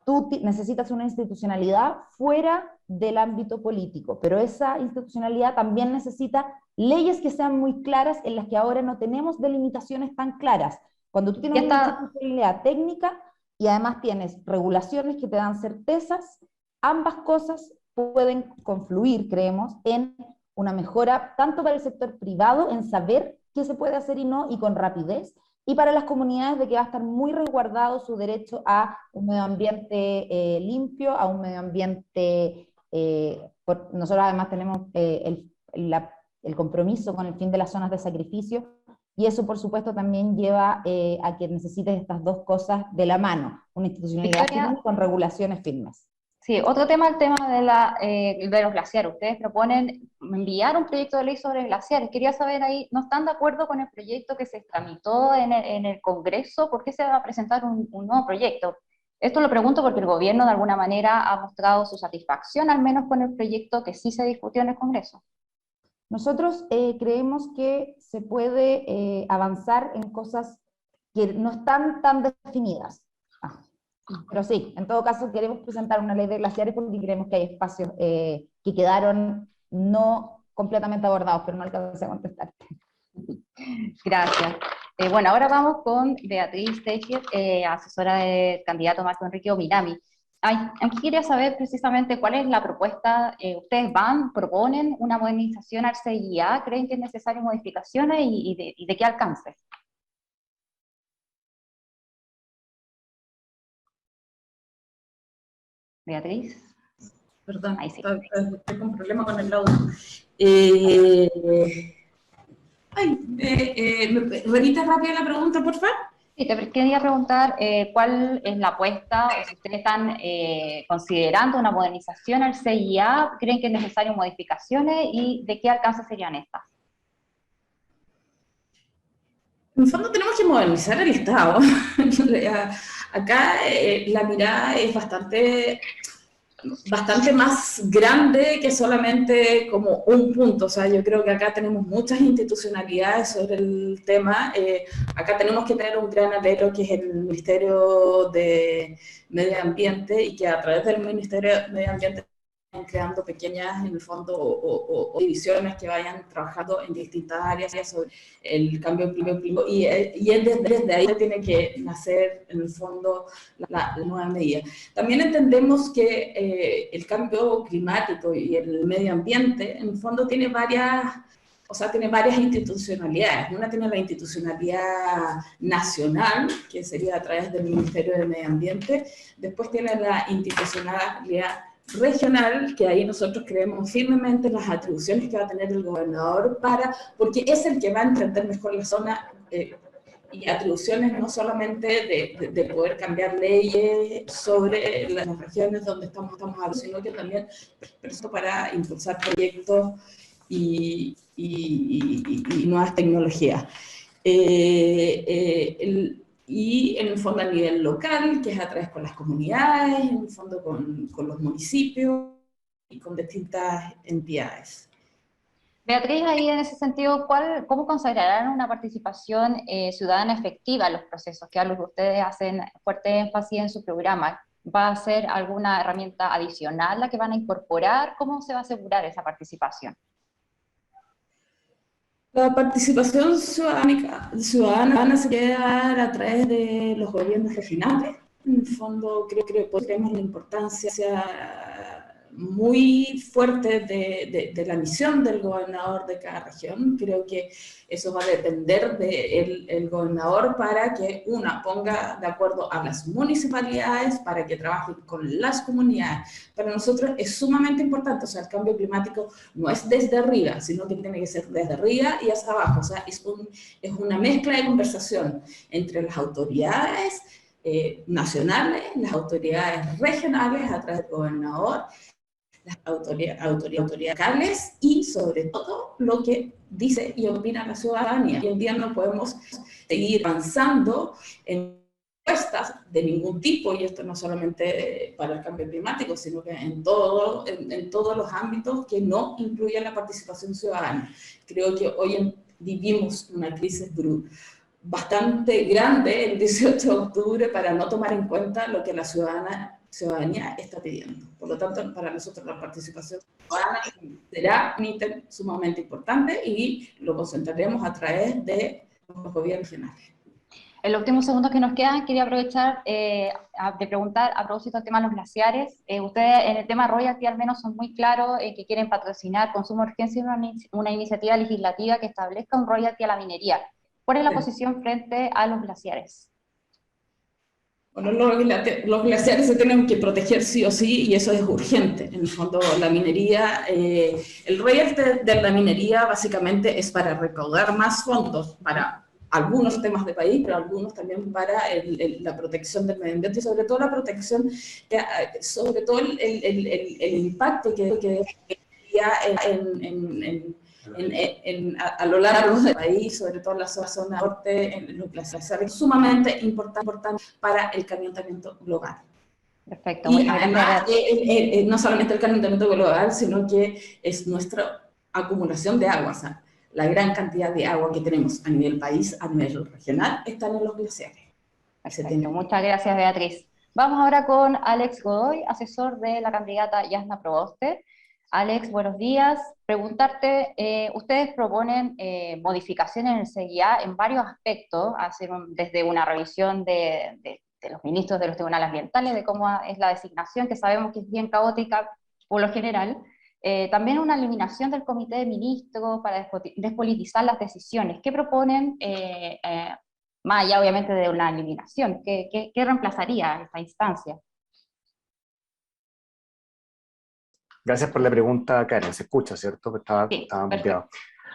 tú necesitas una institucionalidad fuera del ámbito político, pero esa institucionalidad también necesita leyes que sean muy claras, en las que ahora no tenemos delimitaciones tan claras. Cuando tú tienes una institucionalidad técnica y además tienes regulaciones que te dan certezas, ambas cosas pueden confluir, creemos, en una mejora tanto para el sector privado en saber qué se puede hacer y no, y con rapidez, y para las comunidades de que va a estar muy resguardado su derecho a un medio ambiente limpio, a un medio ambiente... nosotros además tenemos el compromiso con el fin de las zonas de sacrificio, y eso por supuesto también lleva a que necesites estas dos cosas de la mano, una institucionalidad firme con regulaciones firmes. Sí, otro tema, el tema de los glaciares. Ustedes proponen enviar un proyecto de ley sobre glaciares. Quería saber ahí, ¿no están de acuerdo con el proyecto que se tramitó en el Congreso? ¿Por qué se va a presentar un nuevo proyecto? Esto lo pregunto porque el gobierno de alguna manera ha mostrado su satisfacción, al menos con el proyecto que sí se discutió en el Congreso. Nosotros creemos que se puede avanzar en cosas que no están tan definidas. Pero sí, en todo caso queremos presentar una ley de glaciares porque creemos que hay espacios que quedaron no completamente abordados, pero no alcancé a contestarte. Gracias. Bueno, ahora vamos con Beatriz Teijer, asesora del candidato Marco Enrique Ominami. Aquí quería saber precisamente cuál es la propuesta. ¿Ustedes proponen una modernización al CIA? ¿Creen que es necesaria modificaciones y de qué alcance? Beatriz. Perdón, ahí sí. Estoy con problema con el audio. ¿Me repites rápido la pregunta, por favor? Sí, te quería preguntar cuál es la apuesta, o si ustedes están considerando una modernización al CIA, ¿creen que es necesario modificaciones y de qué alcance serían estas? En el fondo tenemos que modernizar el Estado. Acá la mirada es bastante más grande que solamente como un punto. O sea, yo creo que acá tenemos muchas institucionalidades sobre el tema. Acá tenemos que tener un gran alero que es el Ministerio de Medio Ambiente, y que a través del Ministerio de Medio Ambiente creando pequeñas, en el fondo, o divisiones que vayan trabajando en distintas áreas sobre el cambio climático, y desde ahí tiene que nacer, en el fondo, la nueva medida. También entendemos que el cambio climático y el medio ambiente, en el fondo, tiene varias institucionalidades. Una tiene la institucionalidad nacional, que sería a través del Ministerio de Medio Ambiente. Después tiene la institucionalidad regional, que ahí nosotros creemos firmemente en las atribuciones que va a tener el gobernador, porque es el que va a entender mejor la zona, y atribuciones no solamente de poder cambiar leyes sobre las regiones donde estamos hablando, sino que también para impulsar proyectos y nuevas tecnologías. Y en el fondo a nivel local, que es a través con las comunidades, en el fondo con los municipios y con distintas entidades. Beatriz, ahí en ese sentido, ¿cómo considerarán una participación ciudadana efectiva en los procesos? Que algo que ustedes hacen fuerte énfasis en su programa. ¿Va a ser alguna herramienta adicional la que van a incorporar? ¿Cómo se va a asegurar esa participación? La participación ciudadana se queda a través de los gobiernos regionales. En el fondo, creo que tenemos la importancia muy fuerte de la misión del gobernador de cada región. Creo que eso va a depender del gobernador para que ponga de acuerdo a las municipalidades, para que trabajen con las comunidades. Para nosotros es sumamente importante, o sea, el cambio climático no es desde arriba, sino que tiene que ser desde arriba y hacia abajo. O sea, es una mezcla de conversación entre las autoridades nacionales, las autoridades regionales a través del gobernador, las autoridades locales y sobre todo lo que dice y opina la ciudadanía. Hoy en día no podemos seguir avanzando en encuestas de ningún tipo, y esto no solamente para el cambio climático, sino que en todos los ámbitos que no incluyan la participación ciudadana. Creo que hoy vivimos una crisis bastante grande el 18 de octubre para no tomar en cuenta lo que la ciudadanía está pidiendo. Por lo tanto, para nosotros la participación ciudadana será un ítem sumamente importante y lo concentraremos a través de los gobiernos regionales. En los últimos segundos que nos quedan, quería aprovechar de preguntar a propósito del tema de los glaciares. Ustedes en el tema royalty al menos son muy claros que quieren patrocinar Consumo de Urgencia, una iniciativa legislativa que establezca un royalty a la minería. ¿Cuál es la posición frente a los glaciares? Bueno, los glaciares se tienen que proteger sí o sí, y eso es urgente. En el fondo, la minería, el royalty de la minería básicamente es para recaudar más fondos para algunos temas de país, pero algunos también para la protección del medio ambiente y sobre todo la protección, sobre todo el impacto que a lo largo del país, sobre todo en la zona norte, en los glaciares, es sumamente importante para el calentamiento global. Perfecto. Y además, no solamente el calentamiento global, sino que es nuestra acumulación de agua. O sea, la gran cantidad de agua que tenemos a nivel país, a nivel regional, están en los glaciares. Perfecto. Muchas gracias, Beatriz. Vamos ahora con Alex Godoy, asesor de la candidata Yasna Proboste. Alex, buenos días. Preguntarte, ustedes proponen modificaciones en el CGA en varios aspectos, desde una revisión de los ministros de los tribunales ambientales, de cómo es la designación, que sabemos que es bien caótica por lo general, también una eliminación del comité de ministros para despolitizar las decisiones. ¿Qué proponen, más allá obviamente de una eliminación? ¿Qué reemplazaría esta instancia? Gracias por la pregunta, Karen. Se escucha, ¿cierto? Estaba muteado.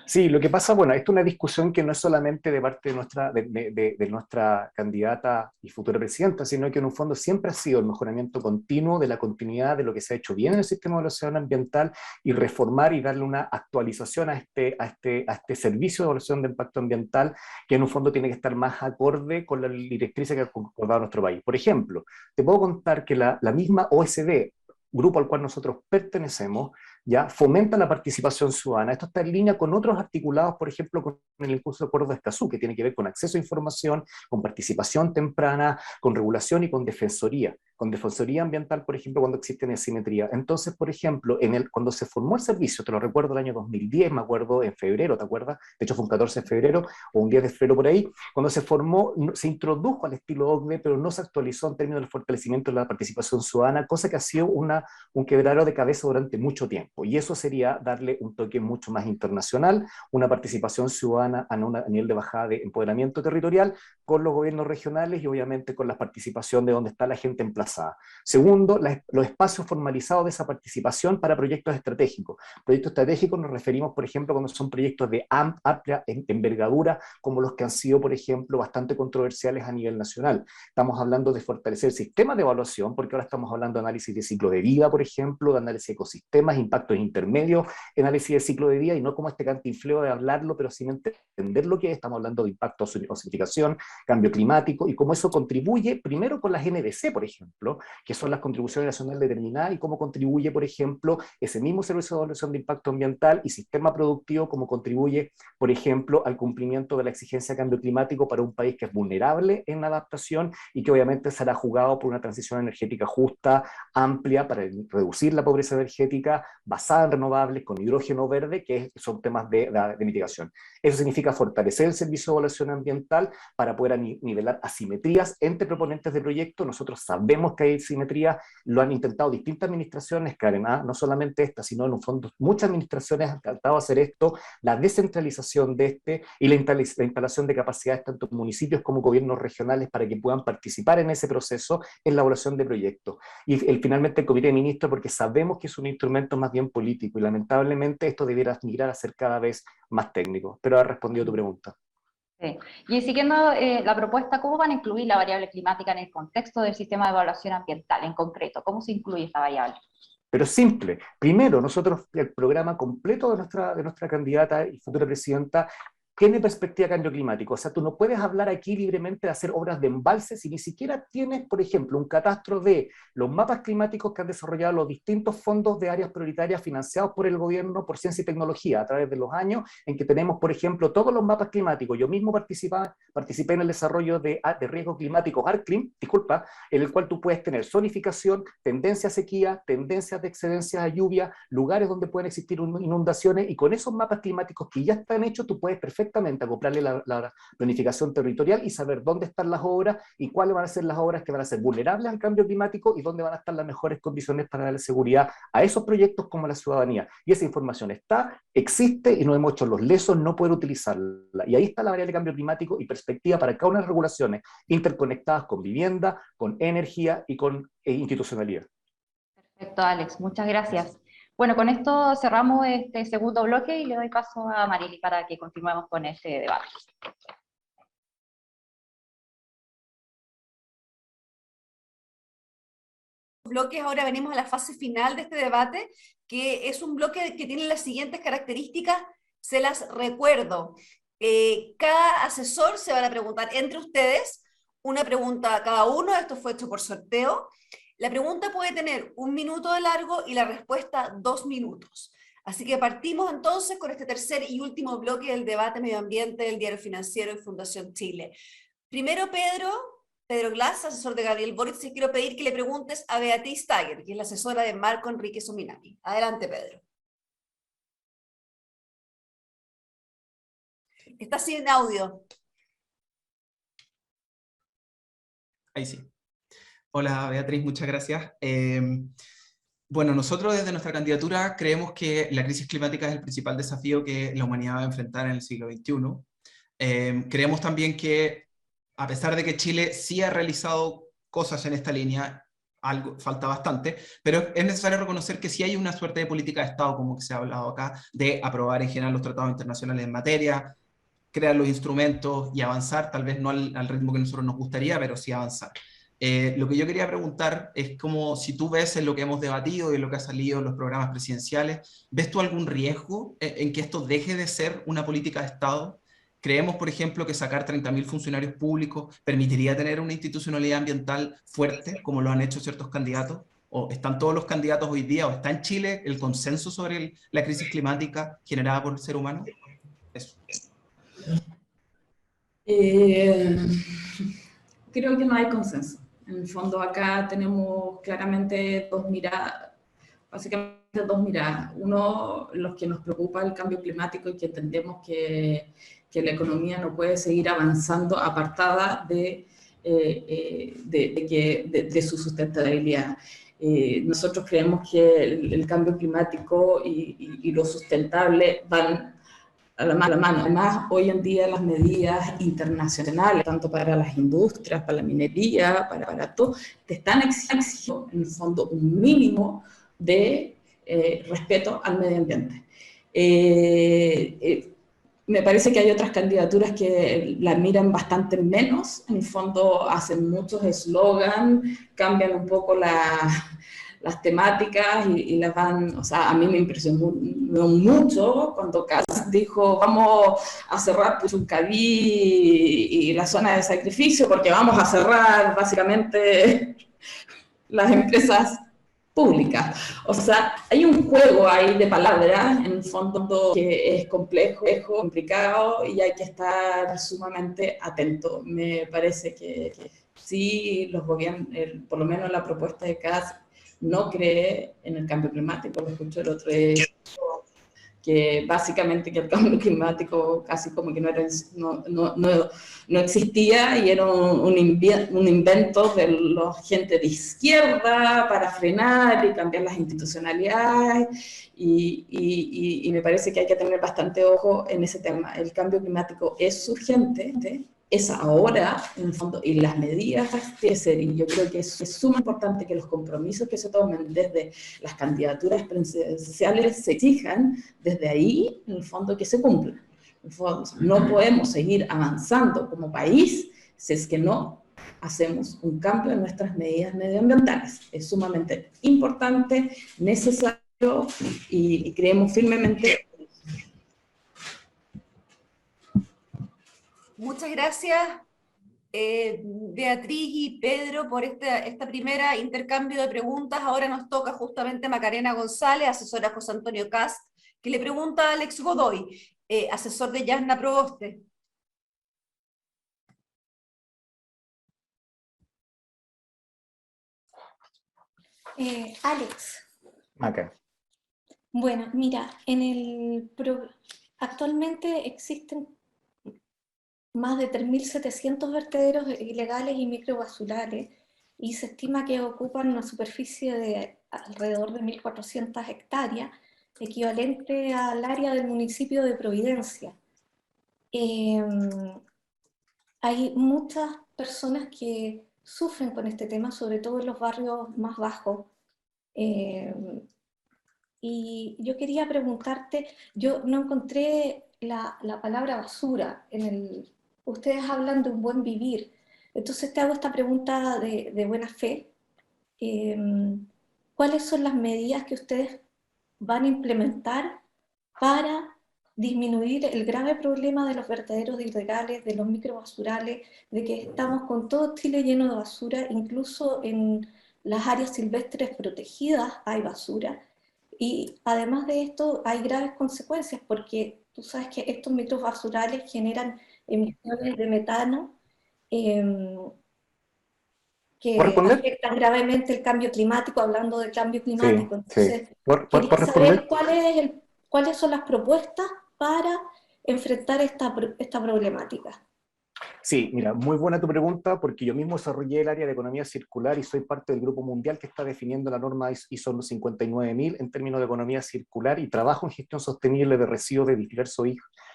Sí, lo que pasa, bueno, esto es una discusión que no es solamente de parte de nuestra candidata y futura presidenta, sino que en un fondo siempre ha sido el mejoramiento continuo de la continuidad de lo que se ha hecho bien en el sistema de evaluación ambiental y reformar y darle una actualización a este servicio de evaluación de impacto ambiental, que en un fondo tiene que estar más acorde con la directriz que ha acordado nuestro país. Por ejemplo, te puedo contar que la misma OSD, grupo al cual nosotros pertenecemos, ya fomenta la participación ciudadana. Esto está en línea con otros articulados, por ejemplo, con el impulso de acuerdo de Escazú, que tiene que ver con acceso a información, con participación temprana, con regulación y con defensoría. con defensoría ambiental, por ejemplo, cuando existen asimetrías. Entonces, por ejemplo, cuando se formó el servicio, te lo recuerdo el año 2010, me acuerdo en febrero, ¿te acuerdas? De hecho fue un 14 de febrero o un 10 de febrero por ahí, cuando se formó, se introdujo al estilo OCDE, pero no se actualizó en términos del fortalecimiento de la participación ciudadana, cosa que ha sido un quebradero de cabeza durante mucho tiempo. Y eso sería darle un toque mucho más internacional, una participación ciudadana a nivel de bajada de empoderamiento territorial con los gobiernos regionales y obviamente con la participación de donde está la gente emplazada. Segundo, los espacios formalizados de esa participación para proyectos estratégicos. Proyectos estratégicos nos referimos, por ejemplo, cuando son proyectos de amplia envergadura, como los que han sido, por ejemplo, bastante controversiales a nivel nacional. Estamos hablando de fortalecer el sistema de evaluación, porque ahora estamos hablando de análisis de ciclo de vida, por ejemplo, de análisis de ecosistemas, impactos intermedios, análisis de ciclo de vida, y no como este cantinfleo de hablarlo, pero sin entender lo que es. Estamos hablando de impacto o osificación, cambio climático, y cómo eso contribuye, primero con las NDC, por ejemplo, que son las contribuciones nacionales determinadas, y cómo contribuye, por ejemplo, ese mismo servicio de evaluación de impacto ambiental y sistema productivo, cómo contribuye, por ejemplo, al cumplimiento de la exigencia de cambio climático para un país que es vulnerable en adaptación y que obviamente será jugado por una transición energética justa, amplia, para reducir la pobreza energética, basada en renovables, con hidrógeno verde, que son temas de mitigación. Eso significa fortalecer el servicio de evaluación ambiental para poder nivelar asimetrías entre proponentes de proyectos. Nosotros sabemos que hay asimetrías, lo han intentado distintas administraciones, Karen, no solamente esta, sino en un fondo muchas administraciones han tratado de hacer esto, la descentralización de y la instalación de capacidades tanto en municipios como gobiernos regionales para que puedan participar en ese proceso en la evaluación de proyectos. Y finalmente el Comité de Ministros, porque sabemos que es un instrumento más bien político y lamentablemente esto debiera migrar a ser cada vez más técnico. Pero ha respondido tu pregunta. Sí. Y siguiendo la propuesta, ¿cómo van a incluir la variable climática en el contexto del sistema de evaluación ambiental en concreto? ¿Cómo se incluye esta variable? Pero es simple. Primero, nosotros, el programa completo de nuestra candidata y futura presidenta tiene perspectiva de cambio climático. O sea, tú no puedes hablar aquí libremente de hacer obras de embalses si ni siquiera tienes, por ejemplo, un catastro de los mapas climáticos que han desarrollado los distintos fondos de áreas prioritarias financiados por el gobierno por ciencia y tecnología a través de los años, en que tenemos, por ejemplo, todos los mapas climáticos. Yo mismo participé en el desarrollo de riesgo climático ARCLIM, disculpa, en el cual tú puedes tener zonificación, tendencia a sequía, tendencias de excedencias a lluvia, lugares donde pueden existir inundaciones, y con esos mapas climáticos que ya están hechos, tú puedes perfectamente acoplarle la planificación territorial y saber dónde están las obras y cuáles van a ser las obras que van a ser vulnerables al cambio climático y dónde van a estar las mejores condiciones para darle seguridad a esos proyectos como a la ciudadanía. Y esa información existe y no hemos hecho los lesos no poder utilizarla. Y ahí está la variable de cambio climático y perspectiva para cada una de las regulaciones interconectadas con vivienda, con energía y con institucionalidad. Perfecto, Alex, muchas gracias. Bueno, con esto cerramos este segundo bloque y le doy paso a Marily para que continuemos con este debate. Bloques, ahora venimos a la fase final de este debate, que es un bloque que tiene las siguientes características, se las recuerdo. Cada asesor se van a preguntar entre ustedes una pregunta a cada uno, esto fue hecho por sorteo. La pregunta puede tener 1 minuto de largo y la respuesta 2 minutos. Así que partimos entonces con este tercer y último bloque del debate medio ambiente del Diario Financiero y Fundación Chile. Primero Pedro Glass, asesor de Gabriel Boric, te quiero pedir que le preguntes a Beatriz Tager, que es la asesora de Marco Enrique Suminami. Adelante, Pedro. Está sin audio. Ahí sí. Hola Beatriz, muchas gracias. Bueno, nosotros desde nuestra candidatura creemos que la crisis climática es el principal desafío que la humanidad va a enfrentar en el siglo XXI. Creemos también que, a pesar de que Chile sí ha realizado cosas en esta línea, falta bastante, pero es necesario reconocer que sí hay una suerte de política de Estado, como que se ha hablado acá, de aprobar en general los tratados internacionales en materia, crear los instrumentos y avanzar, tal vez no al ritmo que nosotros nos gustaría, pero sí avanzar. Lo que yo quería preguntar es como si tú ves en lo que hemos debatido y en lo que ha salido en los programas presidenciales, ¿ves tú algún riesgo en que esto deje de ser una política de Estado? Creemos, por ejemplo, que sacar 30.000 funcionarios públicos permitiría tener una institucionalidad ambiental fuerte, como lo han hecho ciertos candidatos. ¿O están todos los candidatos hoy día, o está en Chile el consenso sobre la crisis climática generada por el ser humano? Eso. Creo que no hay consenso. En el fondo acá tenemos claramente dos miradas, básicamente dos miradas. Uno, los que nos preocupa el cambio climático y que entendemos que la economía no puede seguir avanzando apartada de su sustentabilidad. Nosotros creemos que el cambio climático y lo sustentable van a la mano. Además, hoy en día las medidas internacionales, tanto para las industrias, para la minería, para todo, te están exigiendo en el fondo un mínimo de respeto al medio ambiente. Me parece que hay otras candidaturas que la miran bastante menos, en el fondo hacen muchos eslogan, cambian un poco las temáticas y las van, o sea, a mí me impresionó mucho cuando Kass dijo vamos a cerrar Puchuncaví y la zona de sacrificio porque vamos a cerrar básicamente las empresas públicas. O sea, hay un juego ahí de palabras, en el fondo, que es complejo, es complicado y hay que estar sumamente atento. Me parece que sí, los gobiernos, por lo menos la propuesta de Kass, no cree en el cambio climático. Lo escucho el otro día, que básicamente que el cambio climático casi como que no existía y era un invento de la gente de izquierda para frenar y cambiar las institucionalidades y me parece que hay que tener bastante ojo en ese tema. El cambio climático es urgente, es ahora, en el fondo, y las medidas tienen que ser, y yo creo que es sumamente importante que los compromisos que se tomen desde las candidaturas presidenciales se exijan desde ahí, en el fondo, que se cumplan. En el fondo, no podemos seguir avanzando como país si es que no hacemos un cambio en nuestras medidas medioambientales. Es sumamente importante, necesario, y creemos firmemente. Muchas gracias, Beatriz y Pedro, por esta primera intercambio de preguntas. Ahora nos toca justamente Macarena González, asesora José Antonio Kass, que le pregunta a Alex Godoy, asesor de Yasna Proboste. Alex. Maca. Bueno, mira, actualmente existen más de 3.700 vertederos ilegales y microbasurales y se estima que ocupan una superficie de alrededor de 1.400 hectáreas, equivalente al área del municipio de Providencia. Hay muchas personas que sufren con este tema, sobre todo en los barrios más bajos. Y yo quería preguntarte, yo no encontré la palabra basura ustedes hablan de un buen vivir, entonces te hago esta pregunta de buena fe. ¿Cuáles son las medidas que ustedes van a implementar para disminuir el grave problema de los vertederos ilegales, de los microbasurales, de que estamos con todo Chile lleno de basura, incluso en las áreas silvestres protegidas hay basura? Y además de esto hay graves consecuencias porque tú sabes que estos microbasurales generan emisiones de metano que afectan gravemente el cambio climático, hablando del cambio climático. Entonces, quería saber cuáles son las propuestas para enfrentar esta problemática. Sí, mira, muy buena tu pregunta porque yo mismo desarrollé el área de economía circular y soy parte del grupo mundial que está definiendo la norma ISO 59000 en términos de economía circular y trabajo en gestión sostenible de residuos de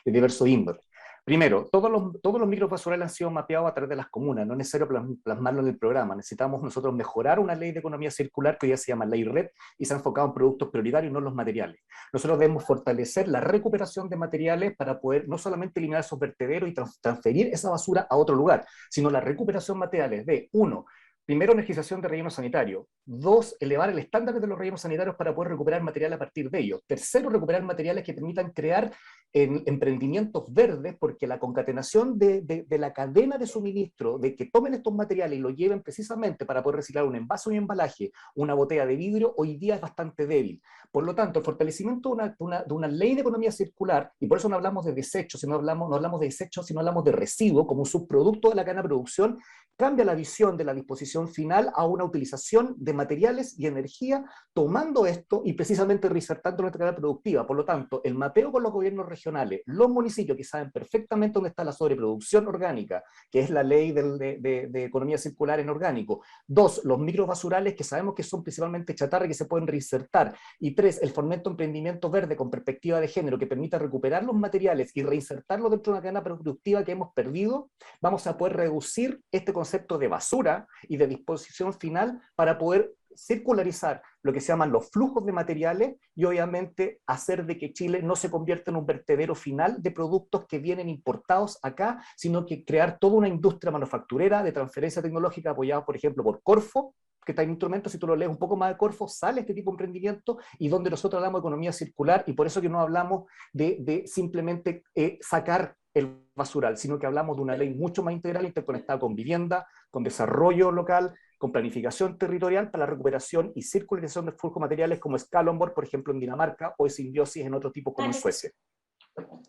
diverso índole. Primero, todos los microbasurales han sido mapeados a través de las comunas, no es necesario plasmarlo en el programa. Necesitamos nosotros mejorar una ley de economía circular que hoy ya se llama Ley RED y se ha enfocado en productos prioritarios y no en los materiales. Nosotros debemos fortalecer la recuperación de materiales para poder no solamente eliminar esos vertederos y transferir esa basura a otro lugar, sino la recuperación de materiales de, uno, primero, energización de relleno sanitario. Dos, elevar el estándar de los rellenos sanitarios para poder recuperar material a partir de ellos. Tercero, recuperar materiales que permitan crear emprendimientos verdes, porque la concatenación de la cadena de suministro, de que tomen estos materiales y los lleven precisamente para poder reciclar un envase y un embalaje, una botella de vidrio, hoy día es bastante débil. Por lo tanto, el fortalecimiento de una ley de economía circular, y por eso no hablamos de desechos, no hablamos de desechos, sino hablamos de residuos como un subproducto de la cadena de producción, cambia la visión de la disposición final a una utilización de materiales y energía, tomando esto y precisamente reinsertando nuestra cadena productiva. Por lo tanto, el mapeo con los gobiernos regionales, los municipios que saben perfectamente dónde está la sobreproducción orgánica, que es la ley de economía circular en orgánico. 2, los microbasurales que sabemos que son principalmente chatarra y que se pueden reinsertar. Y 3, el fomento de emprendimiento verde con perspectiva de género que permita recuperar los materiales y reinsertarlos dentro de una cadena productiva que hemos perdido. Vamos a poder reducir este concepto de basura y de disposición final para poder circularizar lo que se llaman los flujos de materiales y obviamente hacer de que Chile no se convierta en un vertedero final de productos que vienen importados acá, sino que crear toda una industria manufacturera de transferencia tecnológica apoyada, por ejemplo, por Corfo, que está en instrumentos, si tú lo lees un poco más de Corfo, sale este tipo de emprendimiento y donde nosotros hablamos de economía circular y por eso que no hablamos de simplemente sacar el basural, sino que hablamos de una ley mucho más integral, interconectada con vivienda, con desarrollo local, con planificación territorial para la recuperación y circularización de flujos materiales como es Kalundborg, por ejemplo, en Dinamarca, o es Symbiosis en otro tipo como en Suecia.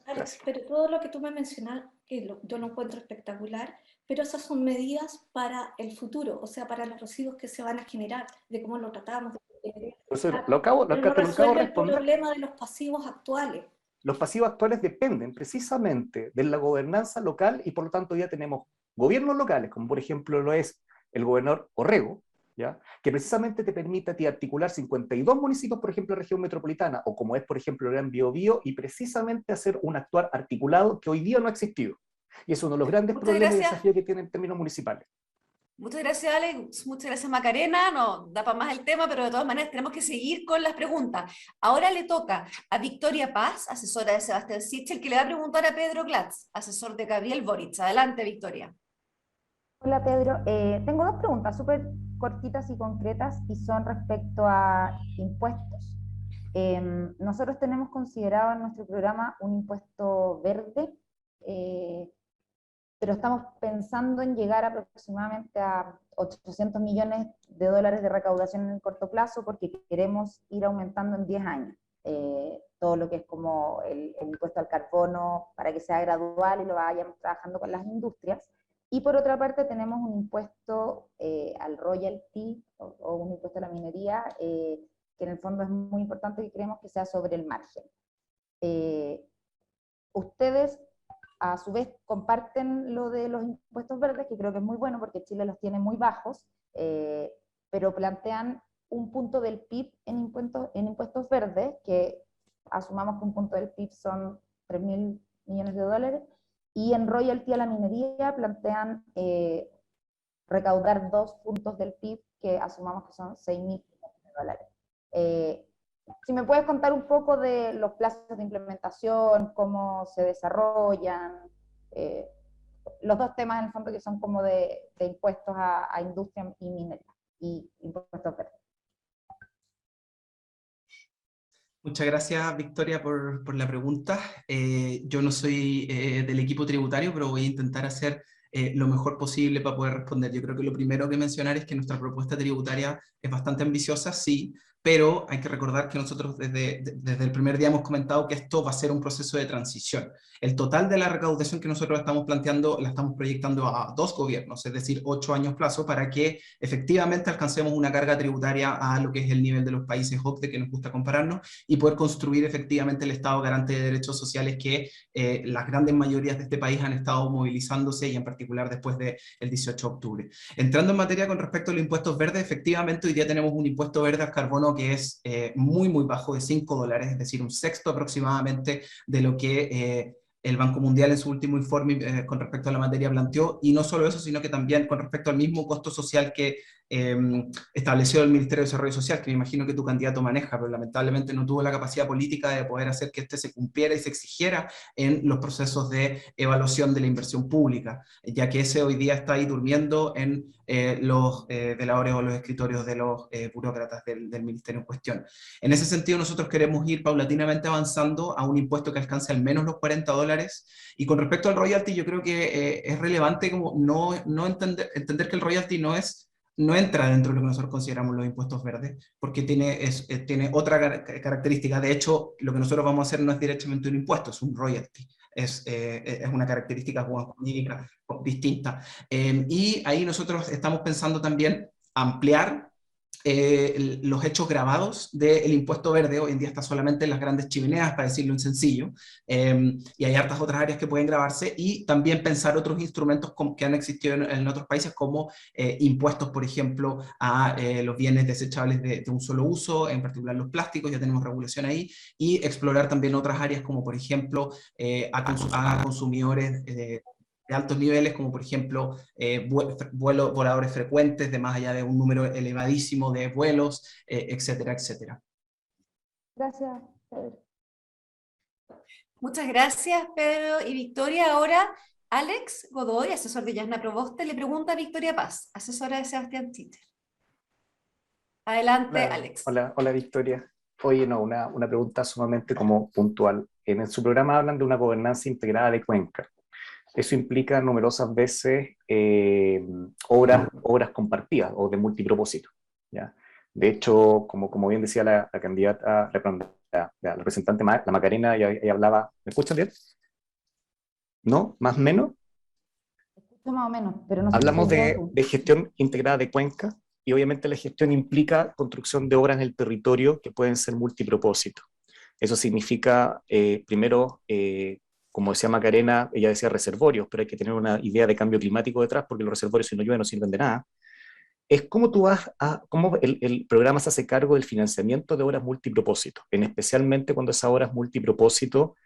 Alex, pero todo lo que tú me mencionas, yo lo encuentro espectacular, pero esas son medidas para el futuro, o sea, para los residuos que se van a generar, de cómo lo tratamos. Entonces, lo acabo de responder. El responder. problema de los pasivos actuales. Los pasivos actuales dependen precisamente de la gobernanza local y por lo tanto ya tenemos gobiernos locales, como por ejemplo lo es el gobernador Orrego, ¿ya? Que precisamente te permite a ti articular 52 municipios, por ejemplo, de la región metropolitana, o como es, por ejemplo, el Gran Biobío, y precisamente hacer un actuar articulado que hoy día no ha existido. Y es uno de los grandes problemas y desafíos que tienen en términos municipales. Muchas gracias, Alex. Muchas gracias, Macarena. No da para más el tema, pero de todas maneras tenemos que seguir con las preguntas. Ahora le toca a Victoria Paz, asesora de Sebastián Sichel, que le va a preguntar a Pedro Glatz, asesor de Gabriel Boric. Adelante, Victoria. Hola, Pedro. Tengo dos preguntas súper cortitas y concretas y son respecto a impuestos. Nosotros tenemos considerado en nuestro programa un impuesto verde, pero estamos pensando en llegar aproximadamente a 800 millones de dólares de recaudación en el corto plazo porque queremos ir aumentando en 10 años todo lo que es como el impuesto al carbono para que sea gradual y lo vayamos trabajando con las industrias. Y por otra parte tenemos un impuesto al royalty o un impuesto a la minería que en el fondo es muy importante y creemos que sea sobre el margen. Ustedes a su vez comparten lo de los impuestos verdes, que creo que es muy bueno porque Chile los tiene muy bajos, pero plantean un punto del PIB en impuestos verdes, que asumamos que un punto del PIB son 3.000 millones de dólares, y en royalty a la minería plantean recaudar 2 puntos del PIB, que asumamos que son 6.000 millones de dólares. Si me puedes contar un poco de los plazos de implementación, cómo se desarrollan, los dos temas en el fondo que son como de impuestos a industria y minería, y impuestos verdes. Muchas gracias, Victoria, por la pregunta. Yo no soy del equipo tributario, pero voy a intentar hacer lo mejor posible para poder responder. Yo creo que lo primero que mencionar es que nuestra propuesta tributaria es bastante ambiciosa, sí, pero hay que recordar que nosotros desde el primer día hemos comentado que esto va a ser un proceso de transición. El total de la recaudación que nosotros estamos planteando la estamos proyectando a 2 gobiernos, es decir, 8 años plazo, para que efectivamente alcancemos una carga tributaria a lo que es el nivel de los países OCDE que nos gusta compararnos y poder construir efectivamente el Estado garante de derechos sociales que las grandes mayorías de este país han estado movilizándose y en particular después del 18 de octubre. Entrando en materia con respecto a los impuestos verdes, efectivamente hoy día tenemos un impuesto verde al carbono que es muy bajo, de $5, es decir, un sexto aproximadamente de lo que el Banco Mundial en su último informe con respecto a la materia planteó, y no solo eso, sino que también con respecto al mismo costo social que estableció el Ministerio de Desarrollo Social, que me imagino que tu candidato maneja, pero lamentablemente no tuvo la capacidad política de poder hacer que este se cumpliera y se exigiera en los procesos de evaluación de la inversión pública, ya que ese hoy día está ahí durmiendo en los veladores o los escritorios de los burócratas del ministerio en cuestión. En ese sentido, nosotros queremos ir paulatinamente avanzando a un impuesto que alcance al menos los $40, y con respecto al royalty, yo creo que es relevante como no entender que el royalty no entra dentro de lo que nosotros consideramos los impuestos verdes, porque tiene otra característica. De hecho, lo que nosotros vamos a hacer no es directamente un impuesto, es un royalty. es una característica jurídica distinta. Y ahí nosotros estamos pensando también ampliar los hechos grabados del impuesto verde. Hoy en día está solamente en las grandes chimeneas, para decirlo en sencillo, y hay hartas otras áreas que pueden grabarse, y también pensar otros instrumentos que han existido en otros países, como impuestos, por ejemplo, a los bienes desechables de un solo uso, en particular los plásticos. Ya tenemos regulación ahí, y explorar también otras áreas, como por ejemplo a consumidores de altos niveles, como por ejemplo voladores frecuentes, de más allá de un número elevadísimo de vuelos, etcétera, etcétera. Gracias, Pedro. Muchas gracias, Pedro y Victoria. Ahora, Alex Godoy, asesor de Yasna Proboste, le pregunta a Victoria Paz, asesora de Sebastián Titer. Adelante, Hola, Alex. hola Victoria. Oye, no, una pregunta sumamente como puntual. En su programa hablan de una gobernanza integrada de cuenca. Eso implica numerosas veces obras compartidas o de multipropósito, ¿ya? De hecho, como bien decía la candidata, la representante, la Macarena, ella hablaba, ¿me escuchan bien? ¿No? ¿Más o menos? Escucho más o menos, pero no sé si Hablamos soy yo o tú. de gestión integrada de cuenca, y obviamente la gestión implica construcción de obras en el territorio que pueden ser multipropósito. Eso significa, primero, como decía Macarena, ella decía reservorios, pero hay que tener una idea de cambio climático detrás, porque los reservorios, si no llueve, no sirven de nada. Es cómo cómo el programa se hace cargo del financiamiento de obras multipropósito, especialmente cuando esas obras multipropósito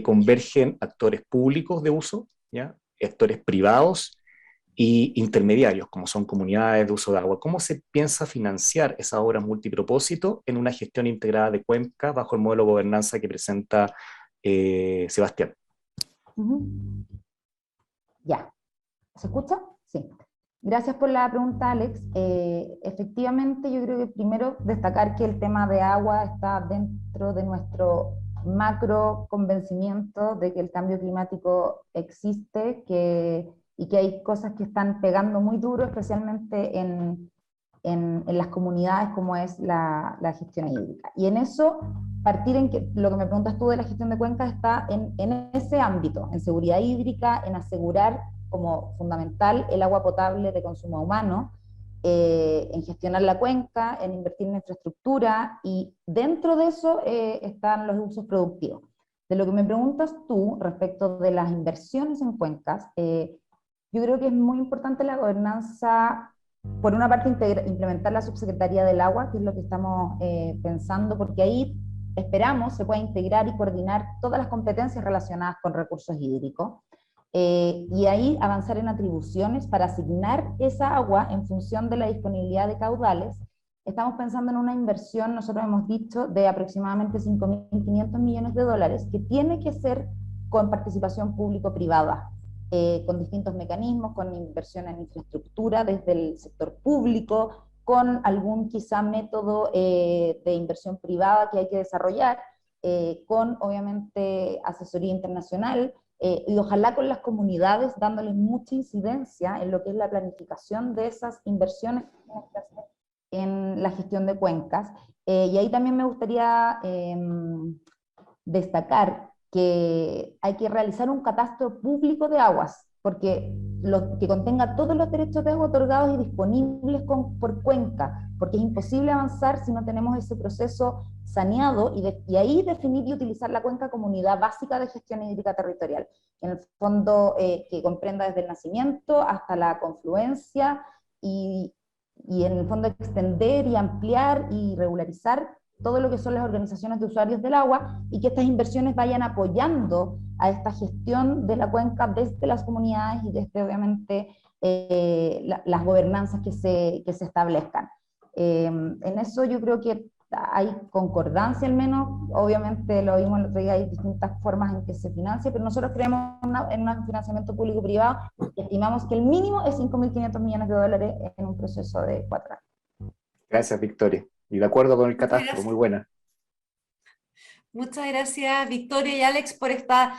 convergen actores públicos de uso, ¿ya? Actores privados y intermediarios, como son comunidades de uso de agua. ¿Cómo se piensa financiar esas obras multipropósito en una gestión integrada de cuenca bajo el modelo de gobernanza que presenta Sebastián? Ya. ¿Se escucha? Sí. Gracias por la pregunta, Alex. Efectivamente, yo creo que primero destacar que el tema de agua está dentro de nuestro macro convencimiento de que el cambio climático existe, y que hay cosas que están pegando muy duro, especialmente en las comunidades, como es la gestión hídrica. Y en eso, partir en que lo que me preguntas tú de la gestión de cuencas está en ese ámbito, en seguridad hídrica, en asegurar como fundamental el agua potable de consumo humano, en gestionar la cuenca, en invertir en infraestructura, y dentro de eso están los usos productivos. De lo que me preguntas tú respecto de las inversiones en cuencas, yo creo que es muy importante la gobernanza. Por una parte, implementar la subsecretaría del agua, que es lo que estamos pensando, porque ahí esperamos se pueda integrar y coordinar todas las competencias relacionadas con recursos hídricos, y ahí avanzar en atribuciones para asignar esa agua en función de la disponibilidad de caudales. Estamos pensando en una inversión, nosotros hemos dicho, de aproximadamente 5.500 millones de dólares, que tiene que ser con participación público-privada, con distintos mecanismos, con inversión en infraestructura desde el sector público, con algún quizá método de inversión privada que hay que desarrollar, con obviamente asesoría internacional, y ojalá con las comunidades dándoles mucha incidencia en lo que es la planificación de esas inversiones que tienen que hacer en la gestión de cuencas. Y ahí también me gustaría destacar que hay que realizar un catastro público de aguas, que contenga todos los derechos de agua otorgados y disponibles por cuenca, porque es imposible avanzar si no tenemos ese proceso saneado, y ahí definir y utilizar la cuenca como unidad básica de gestión hídrica territorial, en el fondo que comprenda desde el nacimiento hasta la confluencia, y en el fondo extender y ampliar y regularizar todo lo que son las organizaciones de usuarios del agua, y que estas inversiones vayan apoyando a esta gestión de la cuenca desde las comunidades y desde obviamente las gobernanzas que se establezcan. En eso yo creo que hay concordancia al menos. Obviamente lo vimos el otro día, hay distintas formas en que se financia, pero nosotros creemos en un financiamiento público-privado y estimamos que el mínimo es 5.500 millones de dólares en un proceso de 4 años. Gracias, Victoria. Y de acuerdo con el catastro, muy buena. Muchas gracias, Victoria y Alex, por esta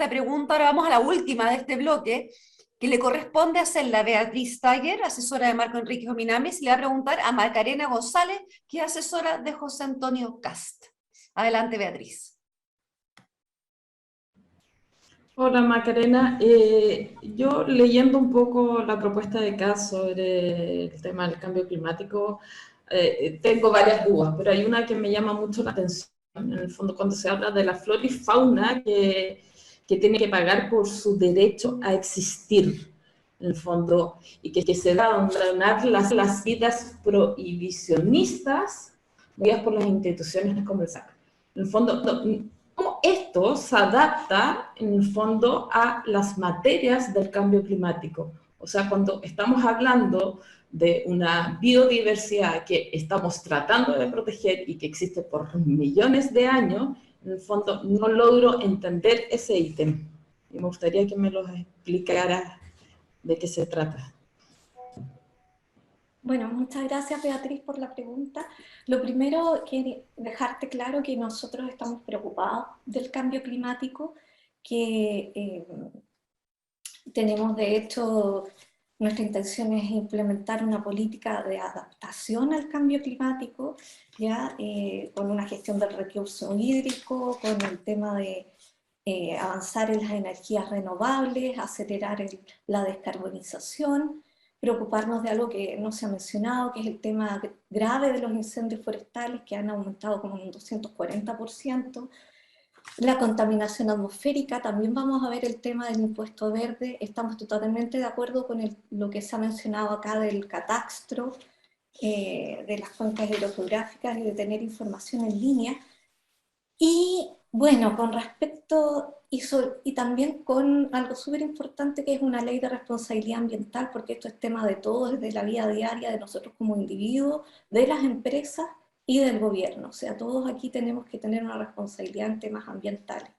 pregunta. Ahora vamos a la última de este bloque, que le corresponde hacerla a Beatriz Tiger, asesora de Marco Enrique Ominamis, y le va a preguntar a Macarena González, que es asesora de José Antonio Cast. Adelante, Beatriz. Hola Macarena, yo leyendo un poco la propuesta de caso sobre el tema del cambio climático, tengo varias dudas, pero hay una que me llama mucho la atención. En el fondo, cuando se habla de la flora y fauna que tiene que pagar por su derecho a existir, en el fondo, y que se da a abandonar las vidas prohibicionistas guiadas por las instituciones como el SAC. En el fondo, cómo esto se adapta, en el fondo, a las materias del cambio climático. O sea, cuando estamos hablando de una biodiversidad que estamos tratando de proteger y que existe por millones de años, en el fondo no logro entender ese ítem. Y me gustaría que me lo explicara de qué se trata. Bueno, muchas gracias Beatriz por la pregunta. Lo primero, que dejarte claro que nosotros estamos preocupados del cambio climático, que tenemos de hecho, nuestra intención es implementar una política de adaptación al cambio climático, ya con una gestión del recurso hídrico, con el tema de avanzar en las energías renovables, acelerar la descarbonización, preocuparnos de algo que no se ha mencionado, que es el tema grave de los incendios forestales, que han aumentado como un 240%, la contaminación atmosférica. También vamos a ver el tema del impuesto verde. Estamos totalmente de acuerdo con lo que se ha mencionado acá del catastro, de las cuencas hidrogeográficas y de tener información en línea. Y bueno, con respecto, y también con algo súper importante que es una ley de responsabilidad ambiental, porque esto es tema de todos, desde la vida diaria de nosotros como individuos, de las empresas y del gobierno. O sea, todos aquí tenemos que tener una responsabilidad en temas ambientales.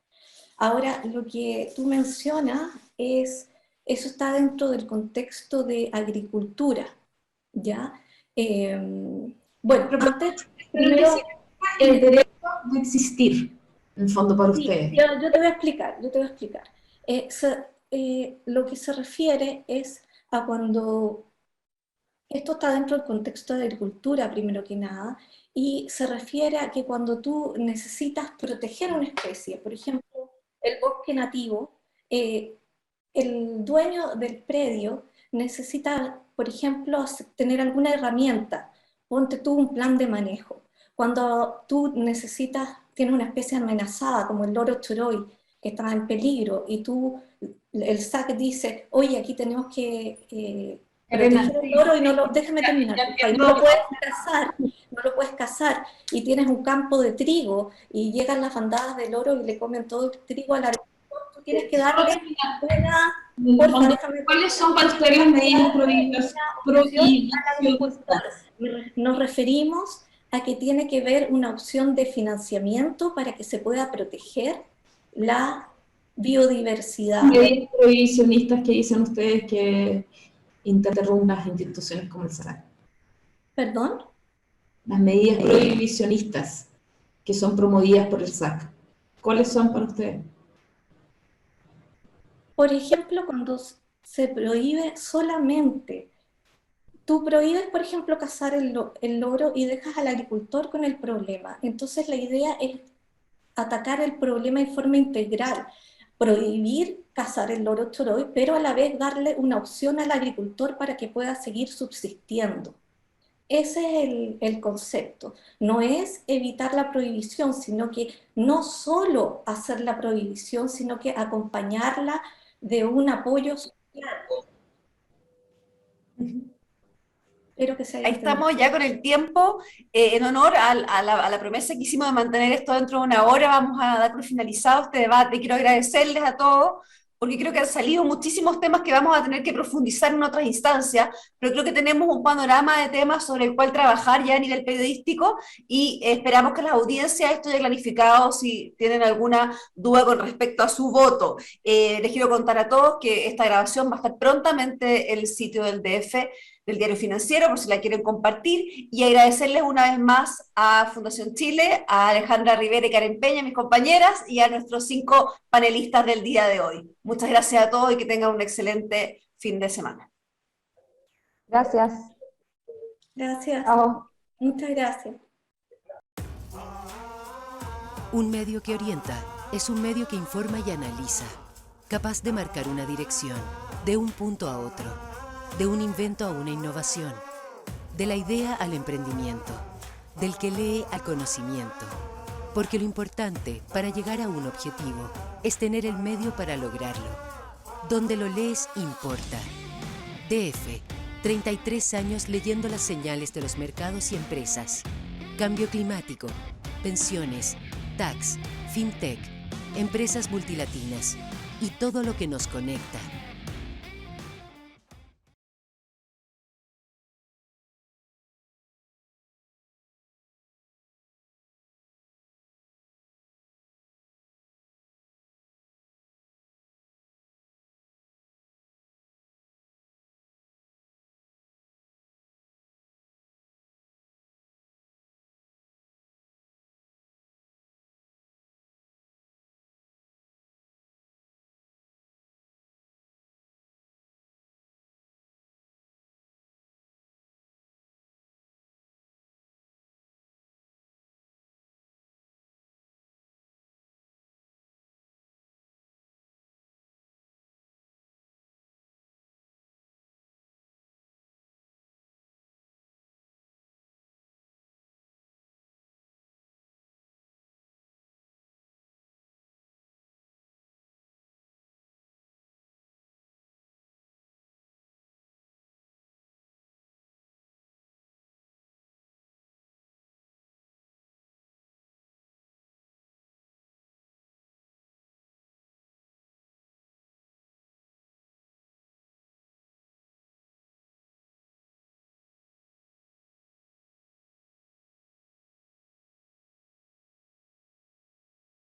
Ahora, lo que tú mencionas eso está dentro del contexto de agricultura, ¿ya? Bueno, antes, primero, el derecho de existir, en el fondo, para ustedes. yo te voy a explicar, lo que se refiere es a cuando esto está dentro del contexto de agricultura, primero que nada, y se refiere a que cuando tú necesitas proteger una especie, por ejemplo, el bosque nativo, el dueño del predio necesita, por ejemplo, tener alguna herramienta, ponte tú un plan de manejo. Cuando tú tienes una especie amenazada, como el loro choroy, que está en peligro, y el SAC dice, oye, aquí tenemos que proteger el loro, y déjame terminar, no lo puedes cazar, y tienes un campo de trigo, y llegan las bandadas de loro y le comen todo el trigo al agricultor. Tú tienes que darle ¿Cuáles son para ustedes las medidas prohibicionistas? Nos referimos a que tiene que ver una opción de financiamiento para que se pueda proteger la biodiversidad. Medidas prohibicionistas que dicen ustedes que interrumpen las instituciones como el SAC. ¿Perdón? Las medidas prohibicionistas que son promovidas por el SAC. ¿Cuáles son para ustedes? Por ejemplo, cuando se prohíbe solamente, tú prohíbes, por ejemplo, cazar el loro y dejas al agricultor con el problema. Entonces la idea es atacar el problema de forma integral, prohibir cazar el loro choroy, pero a la vez darle una opción al agricultor para que pueda seguir subsistiendo. Ese es el concepto. No es evitar la prohibición, sino que no solo hacer la prohibición, sino que acompañarla de un apoyo social. Ahí estamos ya con el tiempo. En honor a la promesa que hicimos de mantener esto dentro de una hora, vamos a dar por finalizado este debate. Quiero agradecerles a todos, porque creo que han salido muchísimos temas que vamos a tener que profundizar en otras instancias, pero creo que tenemos un panorama de temas sobre el cual trabajar ya a nivel periodístico, y esperamos que las audiencias esto haya clarificado si tienen alguna duda con respecto a su voto. Les quiero contar a todos que esta grabación va a estar prontamente en el sitio del DF, del Diario Financiero, por si la quieren compartir, y agradecerles una vez más a Fundación Chile, a Alejandra Rivera y Karen Peña, mis compañeras, y a nuestros 5 panelistas del día de hoy. Muchas gracias a todos y que tengan un excelente fin de semana. Gracias. Gracias. Chao. Muchas gracias. Un medio que orienta es un medio que informa y analiza. capaz de marcar una dirección, de un punto a otro, de un invento a una innovación, de la idea al emprendimiento, del que lee al conocimiento. Porque lo importante para llegar a un objetivo es tener el medio para lograrlo. Donde lo lees importa. DF, 33 años leyendo las señales de los mercados y empresas. Cambio climático, pensiones, tax, fintech, empresas multilatinas y todo lo que nos conecta.